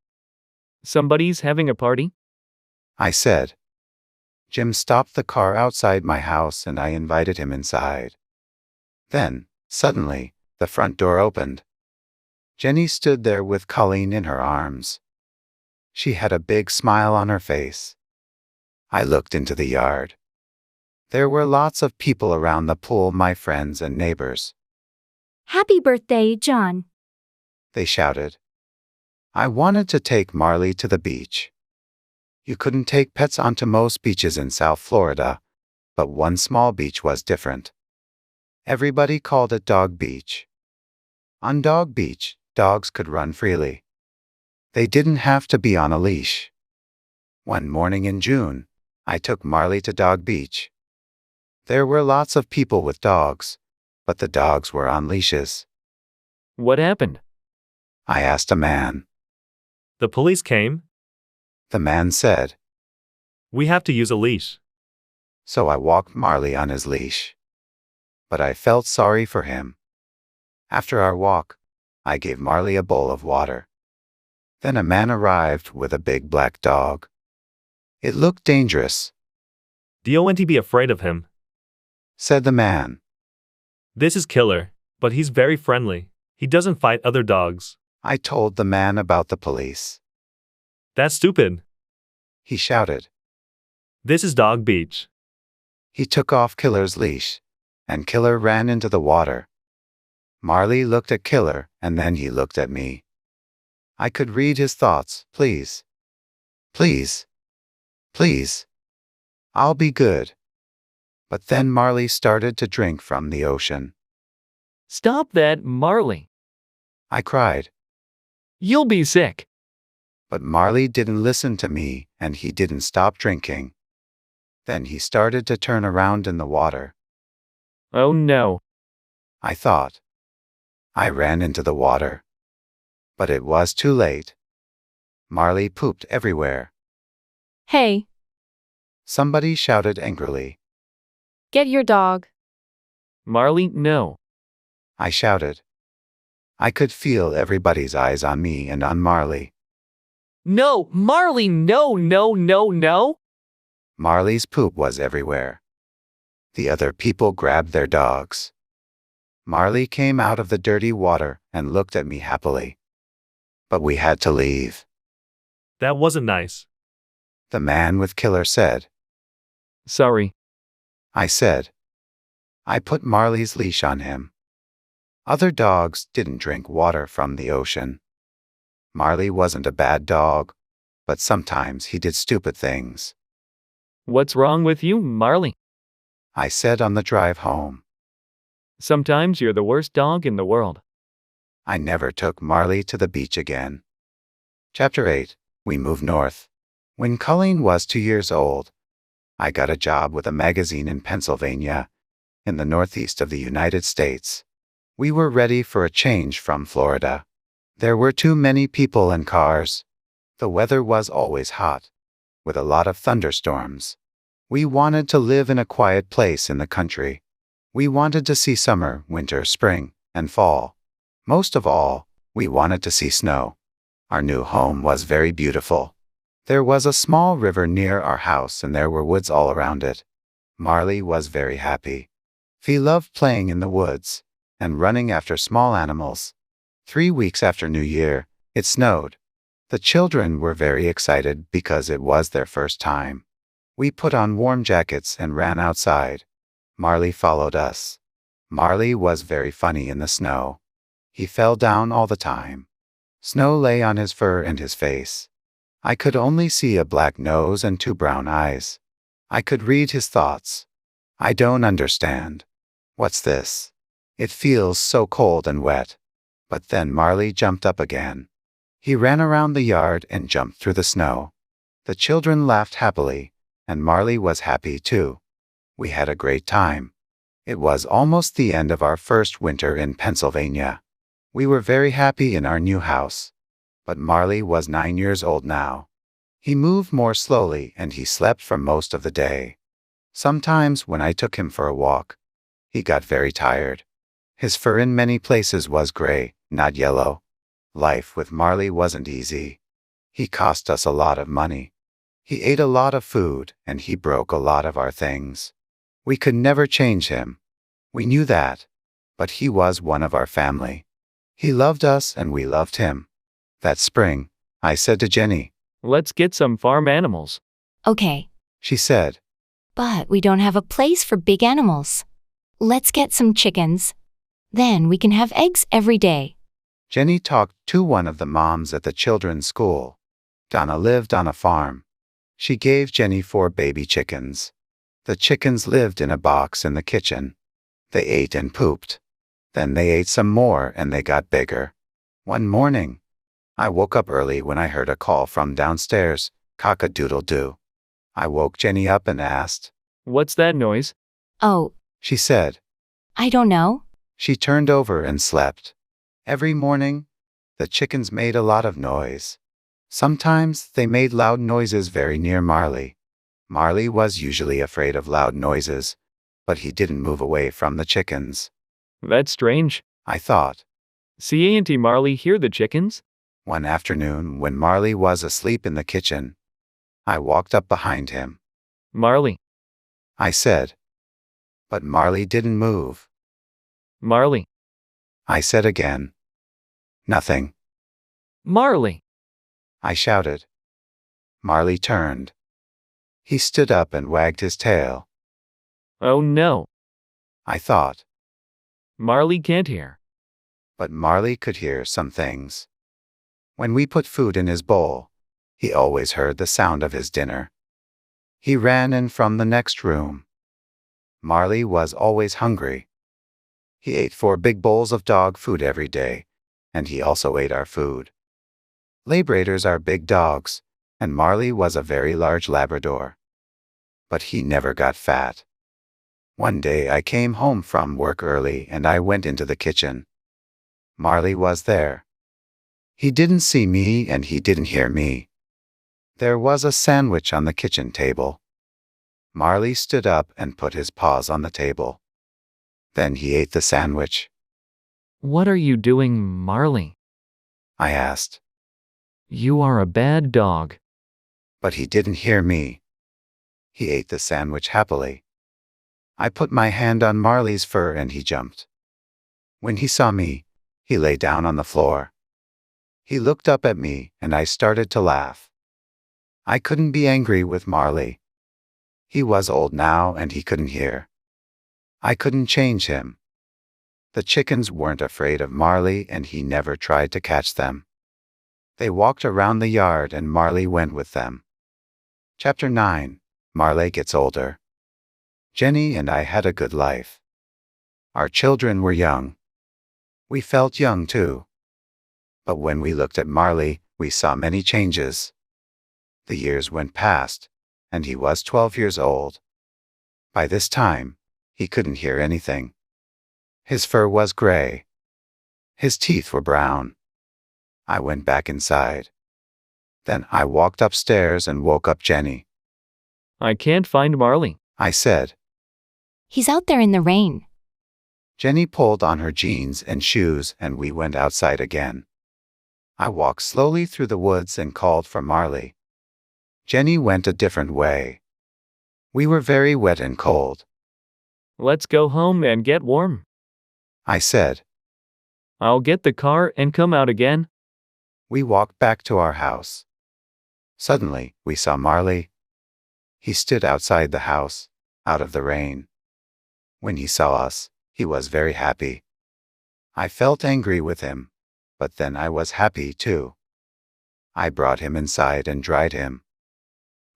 B: Somebody's having a party?
A: I said. Jim stopped the car outside my house and I invited him inside. Then, suddenly, the front door opened. Jenny stood there with Colleen in her arms. She had a big smile on her face. I looked into the yard. There were lots of people around the pool, my friends and neighbors.
C: Happy birthday, John.
A: They shouted. I wanted to take Marley to the beach. You couldn't take pets onto most beaches in South Florida, but one small beach was different. Everybody called it Dog Beach. On Dog Beach, dogs could run freely. They didn't have to be on a leash. One morning in June, I took Marley to Dog Beach. There were lots of people with dogs, but the dogs were on leashes.
B: What happened?
A: I asked a man.
H: The police came.
A: The man said.
H: We have to use a leash.
A: So I walked Marley on his leash. But I felt sorry for him. After our walk, I gave Marley a bowl of water. Then a man arrived with a big black dog. It looked dangerous,
H: Don't be afraid of him.
A: said the man.
H: This is Killer, but he's very friendly. He doesn't fight other dogs.
A: I told the man about the police.
H: That's stupid.
A: He shouted.
H: This is Dog Beach.
A: He took off Killer's leash, and Killer ran into the water. Marley looked at Killer, and then he looked at me. I could read his thoughts. Please. Please. Please. I'll be good. But then Marley started to drink from the ocean.
B: Stop that, Marley.
A: I cried.
B: You'll be sick.
A: But Marley didn't listen to me, and he didn't stop drinking. Then he started to turn around in the water.
B: Oh no.
A: I thought. I ran into the water. But it was too late. Marley pooped everywhere.
F: Hey,
A: Somebody shouted angrily.
F: get your dog.
B: Marley, no.
A: I shouted. I could feel everybody's eyes on me and on Marley.
B: No, Marley, no, no, no, no.
A: Marley's poop was everywhere. The other people grabbed their dogs. Marley came out of the dirty water and looked at me happily. But we had to leave.
H: That wasn't nice.
A: The man with Killer said.
B: Sorry.
A: I said. I put Marley's leash on him. Other dogs didn't drink water from the ocean. Marley wasn't a bad dog, but sometimes he did stupid things.
B: What's wrong with you, Marley?
A: I said on the drive home.
B: Sometimes you're the worst dog in the world.
A: I never took Marley to the beach again. Chapter 8. We moved north. When Colleen was 2 years old, I got a job with a magazine in Pennsylvania, in the northeast of the United States. We were ready for a change from Florida. There were too many people and cars. The weather was always hot, with a lot of thunderstorms. We wanted to live in a quiet place in the country. We wanted to see summer, winter, spring, and fall. Most of all, we wanted to see snow. Our new home was very beautiful. There was a small river near our house and there were woods all around it. Marley was very happy. He loved playing in the woods and running after small animals. 3 weeks after New Year, it snowed. The children were very excited because it was their first time. We put on warm jackets and ran outside. Marley followed us. Marley was very funny in the snow. He fell down all the time. Snow lay on his fur and his face. I could only see a black nose and 2 brown eyes. I could read his thoughts. I don't understand. What's this? It feels so cold and wet. But then Marley jumped up again. He ran around the yard and jumped through the snow. The children laughed happily, and Marley was happy too. We had a great time. It was almost the end of our first winter in Pennsylvania. We were very happy in our new house. But Marley was 9 years old now. He moved more slowly and he slept for most of the day. Sometimes when I took him for a walk, he got very tired. His fur in many places was gray, not yellow. Life with Marley wasn't easy. He cost us a lot of money. He ate a lot of food and he broke a lot of our things. We could never change him. We knew that. But he was one of our family. He loved us and we loved him. That spring, I said to Jenny,
B: Let's get some farm animals.
C: Okay.
A: She said.
C: But we don't have a place for big animals. Let's get some chickens. Then we can have eggs every day.
A: Jenny talked to one of the moms at the children's school. Donna lived on a farm. She gave Jenny 4 baby chickens. The chickens lived in a box in the kitchen. They ate and pooped. Then they ate some more and they got bigger. One morning, I woke up early when I heard a call from downstairs, cock-a-doodle-doo. I woke Jenny up and asked,
B: What's that noise?
C: Oh,
A: she said.
C: I don't know.
A: She turned over and slept. Every morning, the chickens made a lot of noise. Sometimes they made loud noises very near Marley. Marley was usually afraid of loud noises, but he didn't move away from the chickens.
B: That's strange.
A: I thought.
B: See Auntie Marley hear the chickens?
A: One afternoon, when Marley was asleep in the kitchen, I walked up behind him.
B: Marley.
A: I said. But Marley didn't move.
B: Marley.
A: I said again. Nothing.
B: Marley.
A: I shouted. Marley turned. He stood up and wagged his tail.
B: Oh no.
A: I thought.
B: Marley can't hear.
A: But Marley could hear some things. When we put food in his bowl, he always heard the sound of his dinner. He ran in from the next room. Marley was always hungry. He ate 4 big bowls of dog food every day, and he also ate our food. Labradors are big dogs, and Marley was a very large Labrador. But he never got fat. One day I came home from work early and I went into the kitchen. Marley was there. He didn't see me and he didn't hear me. There was a sandwich on the kitchen table. Marley stood up and put his paws on the table. Then he ate the sandwich.
B: What are you doing, Marley?
A: I asked.
B: You are a bad dog.
A: But he didn't hear me. He ate the sandwich happily. I put my hand on Marley's fur and he jumped. When he saw me, he lay down on the floor. He looked up at me and I started to laugh. I couldn't be angry with Marley. He was old now and he couldn't hear. I couldn't change him. The chickens weren't afraid of Marley and he never tried to catch them. They walked around the yard and Marley went with them. Chapter 9. Marley Gets Older. Jenny and I had a good life. Our children were young. We felt young too. But when we looked at Marley, we saw many changes. The years went past, and he was 12 years old. By this time, he couldn't hear anything. His fur was gray. His teeth were brown. I went back inside. Then I walked upstairs and woke up Jenny.
B: I can't find Marley,
A: I said.
C: He's out there in the rain.
A: Jenny pulled on her jeans and shoes and we went outside again. I walked slowly through the woods and called for Marley. Jenny went a different way. We were very wet and cold.
B: Let's go home and get warm,
A: I said.
B: I'll get the car and come out again.
A: We walked back to our house. Suddenly, we saw Marley. He stood outside the house, out of the rain. When he saw us, he was very happy. I felt angry with him, but then I was happy too. I brought him inside and dried him.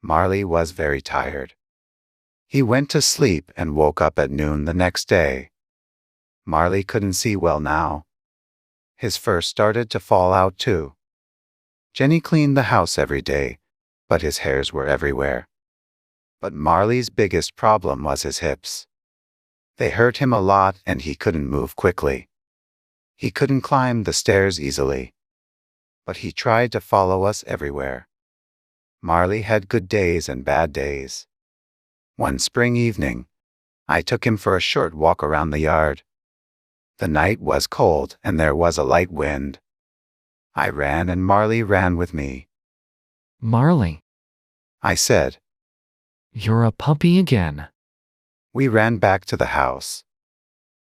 A: Marley was very tired. He went to sleep and woke up at noon the next day. Marley couldn't see well now. His fur started to fall out too. Jenny cleaned the house every day, but his hairs were everywhere. But Marley's biggest problem was his hips. They hurt him a lot and he couldn't move quickly. He couldn't climb the stairs easily. But he tried to follow us everywhere. Marley had good days and bad days. One spring evening, I took him for a short walk around the yard. The night was cold and there was a light wind. I ran and Marley ran with me.
B: Marley,
A: I said.
B: You're a puppy again.
A: We ran back to the house.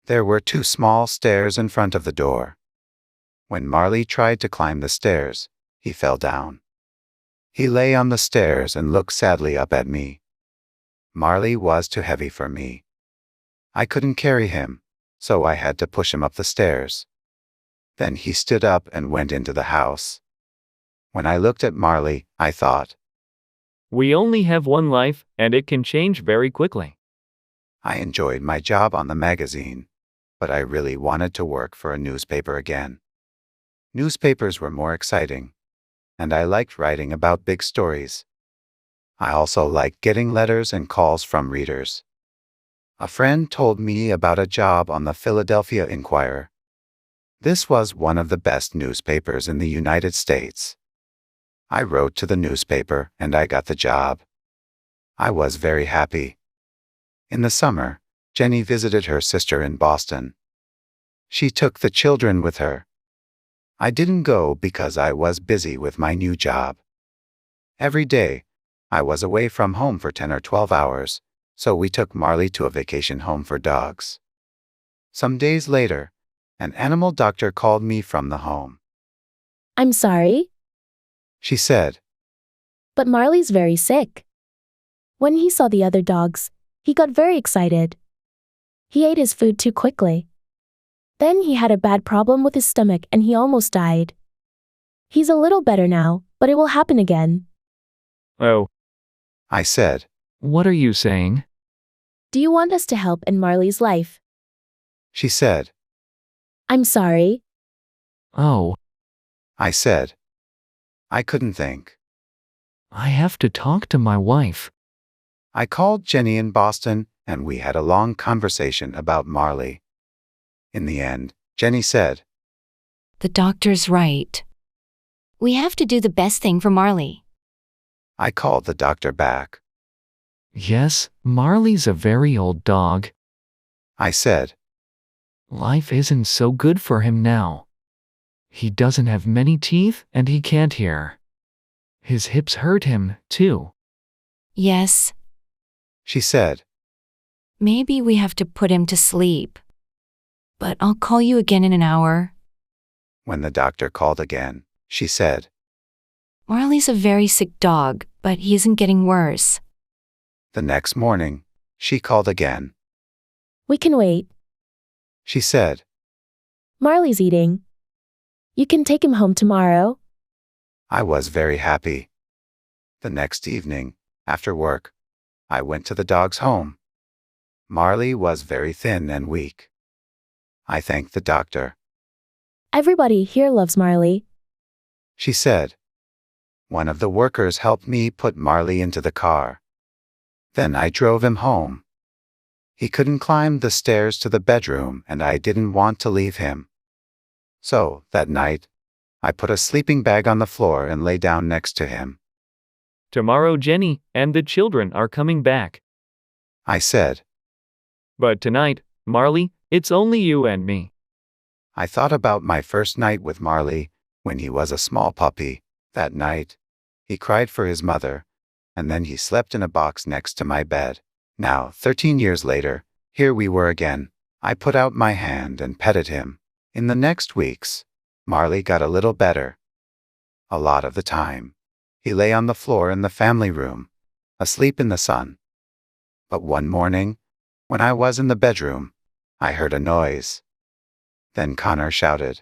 A: There were 2 small stairs in front of the door. When Marley tried to climb the stairs, he fell down. He lay on the stairs and looked sadly up at me. Marley was too heavy for me. I couldn't carry him, so I had to push him up the stairs. Then he stood up and went into the house. When I looked at Marley, I thought,
B: We only have one life, and it can change very quickly.
A: I enjoyed my job on the magazine, but I really wanted to work for a newspaper again. Newspapers were more exciting, and I liked writing about big stories. I also liked getting letters and calls from readers. A friend told me about a job on the Philadelphia Inquirer. This was one of the best newspapers in the United States. I wrote to the newspaper and I got the job. I was very happy. In the summer, Jenny visited her sister in Boston. She took the children with her. I didn't go because I was busy with my new job. Every day, I was away from home for 10 or 12 hours, so we took Marley to a vacation home for dogs. Some days later, an animal doctor called me from the home.
M: I'm sorry,
A: She said,
M: but Marley's very sick. When he saw the other dogs, he got very excited. He ate his food too quickly. Then he had a bad problem with his stomach and he almost died. He's a little better now, but it will happen again.
B: Oh,
A: I said,
B: what are you saying?
M: Do you want us to help in Marley's life?
A: She said,
M: I'm sorry,
B: Oh,
A: I said. I couldn't think.
B: I have to talk to my wife.
A: I called Jenny in Boston and we had a long conversation about Marley. In the end, Jenny said,
C: The doctor's right. We have to do the best thing for Marley.
A: I called the doctor back.
B: Yes, Marley's a very old dog.
A: I said,
B: Life isn't so good for him now. He doesn't have many teeth and he can't hear. His hips hurt him, too.
C: Yes,
A: she said.
C: maybe we have to put him to sleep. But I'll call you again in an hour.
A: When the doctor called again, she said,
C: Marley's a very sick dog, but he isn't getting worse.
A: The next morning, she called again.
M: we can wait.
A: She said,
M: Marley's eating. You can take him home tomorrow.
A: I was very happy. The next evening, after work, I went to the dog's home. Marley was very thin and weak. I thanked the doctor.
M: Everybody here loves Marley.
A: She said. One of the workers helped me put Marley into the car. Then I drove him home. He couldn't climb the stairs to the bedroom and I didn't want to leave him. So, that night, I put a sleeping bag on the floor and lay down next to him.
B: Tomorrow Jenny and the children are coming back.
A: I said.
B: But tonight, Marley, it's only you and me.
A: I thought about my first night with Marley when he was a small puppy. That night, he cried for his mother, and then he slept in a box next to my bed. Now, 13 years later, here we were again. I put out my hand and petted him. In the next weeks, Marley got a little better. A lot of the time, he lay on the floor in the family room, asleep in the sun. But one morning, when I was in the bedroom, I heard a noise. Then Connor shouted.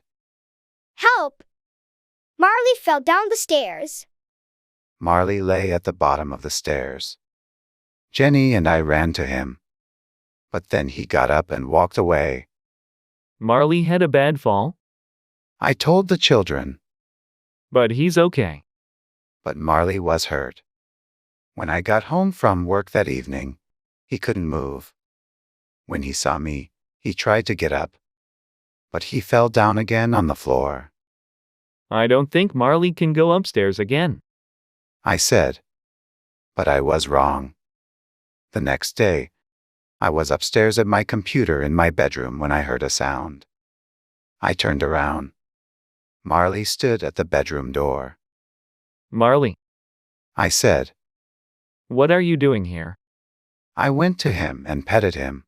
I: Help! Marley fell down the stairs.
A: Marley lay at the bottom of the stairs. Jenny and I ran to him. But then he got up and walked away.
B: Marley had a bad fall,
A: I told the children,
B: but he's okay.
A: but Marley was hurt. When I got home from work that evening, he couldn't move. When he saw me, he tried to get up. But he fell down again on the floor.
B: I don't think Marley can go upstairs again.
A: I said. But I was wrong. The next day, I was upstairs at my computer in my bedroom when I heard a sound. I turned around. Marley stood at the bedroom door.
B: Marley,
A: I said.
B: what are you doing here?
A: I went to him and petted him.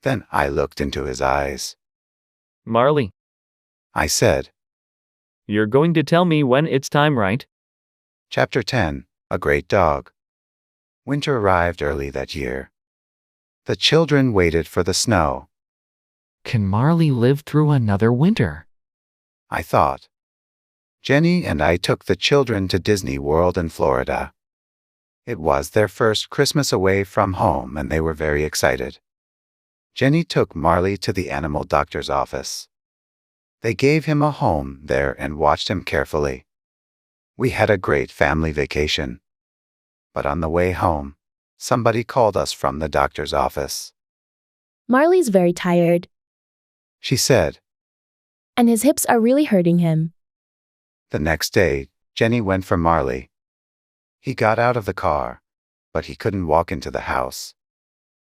A: Then I looked into his eyes.
B: Marley,
A: I said.
B: you're going to tell me when it's time, right?
A: Chapter 10, A Great Dog. Winter arrived early that year. The children waited for the snow.
B: Can Marley live through another winter?
A: I thought. Jenny and I took the children to Disney World in Florida. It was their first Christmas away from home and they were very excited. Jenny took Marley to the animal doctor's office. They gave him a home there and watched him carefully. We had a great family vacation. But on the way home, somebody called us from the doctor's office.
M: Marley's very tired,
A: She said.
M: and his hips are really hurting him.
A: The next day, Jenny went for Marley. He got out of the car, but he couldn't walk into the house.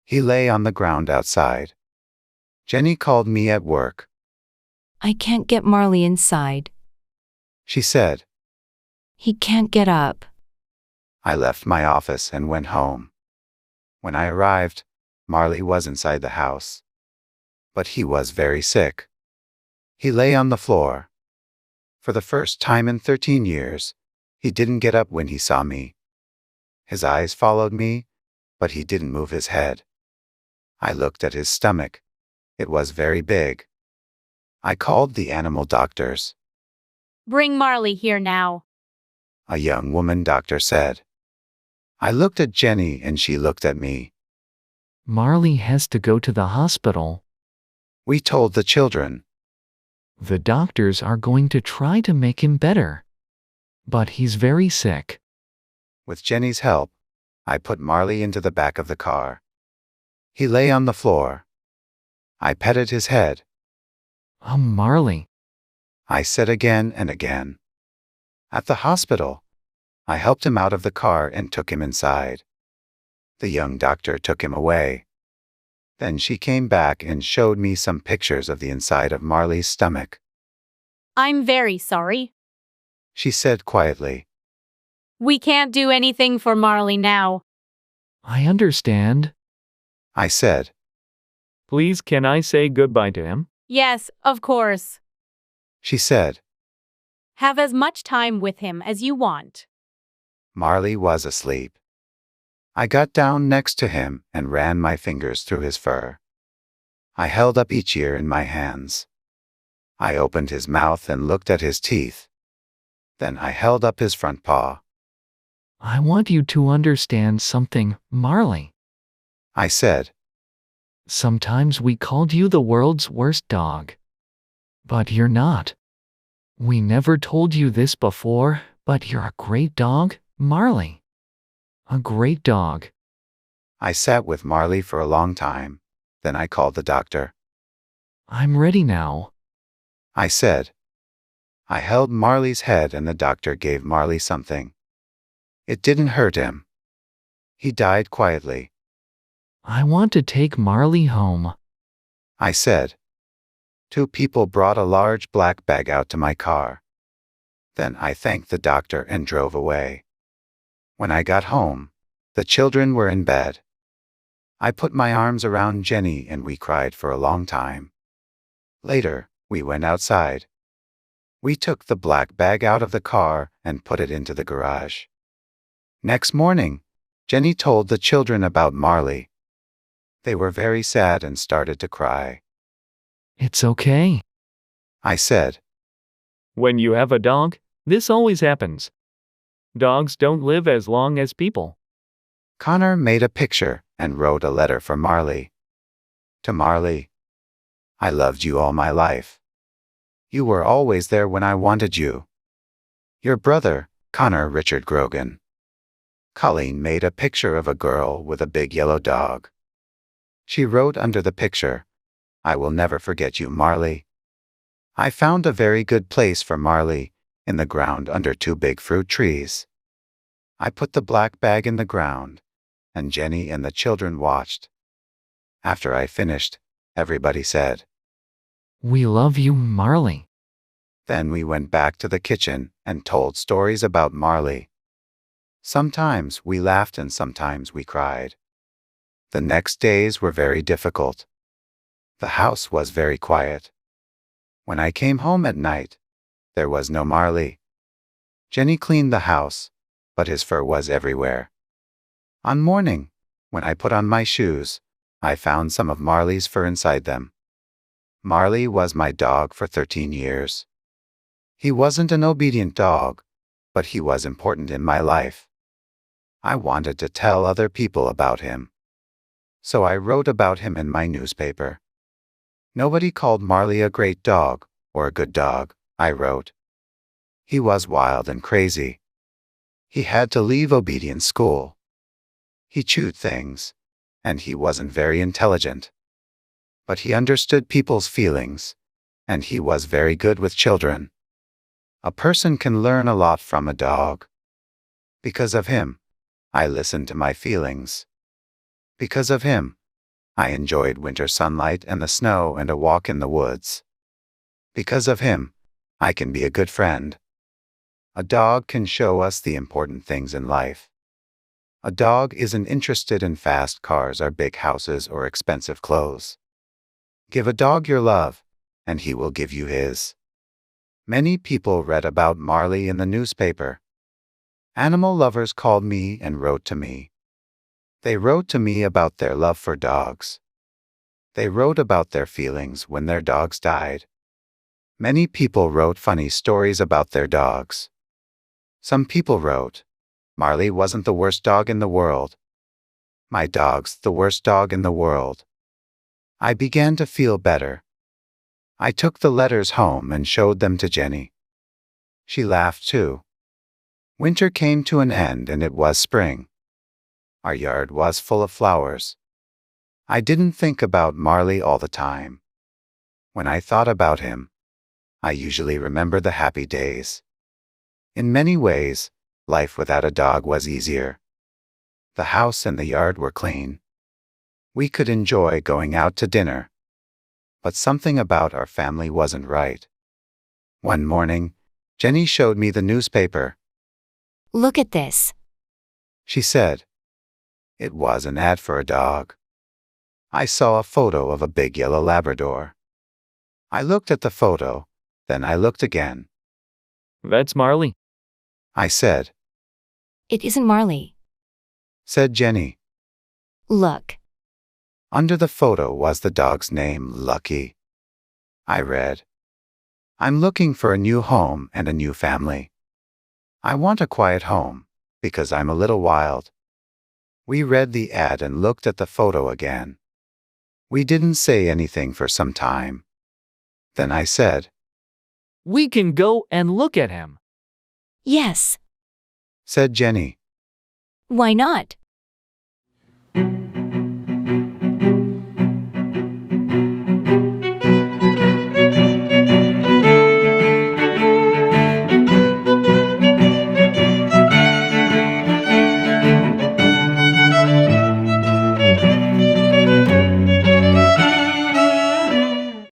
A: He lay on the ground outside. Jenny called me at work.
C: I can't get Marley inside.
A: She said.
C: He can't get up.
A: I left my office and went home. When I arrived, Marley was inside the house. But he was very sick. He lay on the floor. For the first time in 13 years, he didn't get up when he saw me. His eyes followed me, but he didn't move his head. I looked at his stomach. It was very big. I called the animal doctors.
N: Bring Marley here now.
A: A young woman doctor said. I looked at Jenny and she looked at me.
B: Marley has to go to the hospital.
A: We told the children.
B: The doctors are going to try to make him better. But he's very sick.
A: With Jenny's help, I put Marley into the back of the car. He lay on the floor. I petted his head.
B: Oh, Marley.
A: I said again and again. At the hospital, I helped him out of the car and took him inside. The young doctor took him away. Then she came back and showed me some pictures of the inside of Marley's stomach.
N: I'm very sorry.
A: She said quietly.
N: We can't do anything for Marley now.
B: I understand.
A: I said.
B: Please, can I say goodbye to him?
N: Yes, of course.
A: She said.
N: Have as much time with him as you want.
A: Marley was asleep. I got down next to him and ran my fingers through his fur. I held up each ear in my hands. I opened his mouth and looked at his teeth. Then I held up his front paw.
B: I want you to understand something, Marley.
A: I said.
B: Sometimes we called you the world's worst dog. But you're not. We never told you this before, but you're a great dog, Marley. A great dog.
A: I sat with Marley for a long time. Then I called the doctor.
B: I'm ready now.
A: I said. I held Marley's head and the doctor gave Marley something. It didn't hurt him. He died quietly.
B: I want to take Marley home.
A: I said. 2 people brought a large black bag out to my car. Then I thanked the doctor and drove away. When I got home, the children were in bed. I put my arms around Jenny and we cried for a long time. Later, we went outside. We took the black bag out of the car and put it into the garage. Next morning, Jenny told the children about Marley. They were very sad and started to cry.
B: It's okay.
A: I said.
B: When you have a dog, this always happens. Dogs don't live as long as people.
A: Connor made a picture and wrote a letter for Marley. To Marley. I loved you all my life. You were always there when I wanted you. Your brother, Connor Richard Grogan. Colleen made a picture of a girl with a big yellow dog. She wrote under the picture, I will never forget you, Marley. I found a very good place for Marley, in the ground under 2 big fruit trees. I put the black bag in the ground, and Jenny and the children watched. After I finished, everybody said,
B: We love you, Marley.
A: Then we went back to the kitchen and told stories about Marley. Sometimes we laughed and sometimes we cried. The next days were very difficult. The house was very quiet. When I came home at night, there was no Marley. Jenny cleaned the house, but his fur was everywhere. On morning, when I put on my shoes, I found some of Marley's fur inside them. Marley was my dog for 13 years. He wasn't an obedient dog, but he was important in my life. I wanted to tell other people about him. So I wrote about him in my newspaper. Nobody called Marley a great dog or a good dog, I wrote. He was wild and crazy. He had to leave obedience school. He chewed things, and he wasn't very intelligent. But he understood people's feelings, and he was very good with children. A person can learn a lot from a dog. Because of him, I listened to my feelings. Because of him, I enjoyed winter sunlight and the snow and a walk in the woods. Because of him, I can be a good friend. A dog can show us the important things in life. A dog isn't interested in fast cars or big houses or expensive clothes. Give a dog your love, and he will give you his. Many people read about Marley in the newspaper. Animal lovers called me and wrote to me. They wrote to me about their love for dogs. They wrote about their feelings when their dogs died. Many people wrote funny stories about their dogs. Some people wrote, Marley wasn't the worst dog in the world. My dog's the worst dog in the world. I began to feel better. I took the letters home and showed them to Jenny. She laughed too. Winter came to an end and it was spring. Our yard was full of flowers. I didn't think about Marley all the time. When I thought about him, I usually remember the happy days. In many ways, life without a dog was easier. The house and the yard were clean. We could enjoy going out to dinner. But something about our family wasn't right. One morning, Jenny showed me the newspaper.
C: Look at this.
A: She said. It was an ad for a dog. I saw a photo of a big yellow Labrador. I looked at the photo, then I looked again.
B: That's Marley,
A: I said.
C: It isn't Marley.
A: Said Jenny.
C: Look.
A: Under the photo was the dog's name, Lucky. I read. I'm looking for a new home and a new family. I want a quiet home, because I'm a little wild. We read the ad and looked at the photo again. We didn't say anything for some time. Then I said,
B: we can go and look at him.
C: Yes.
A: Said Jenny.
C: Why not?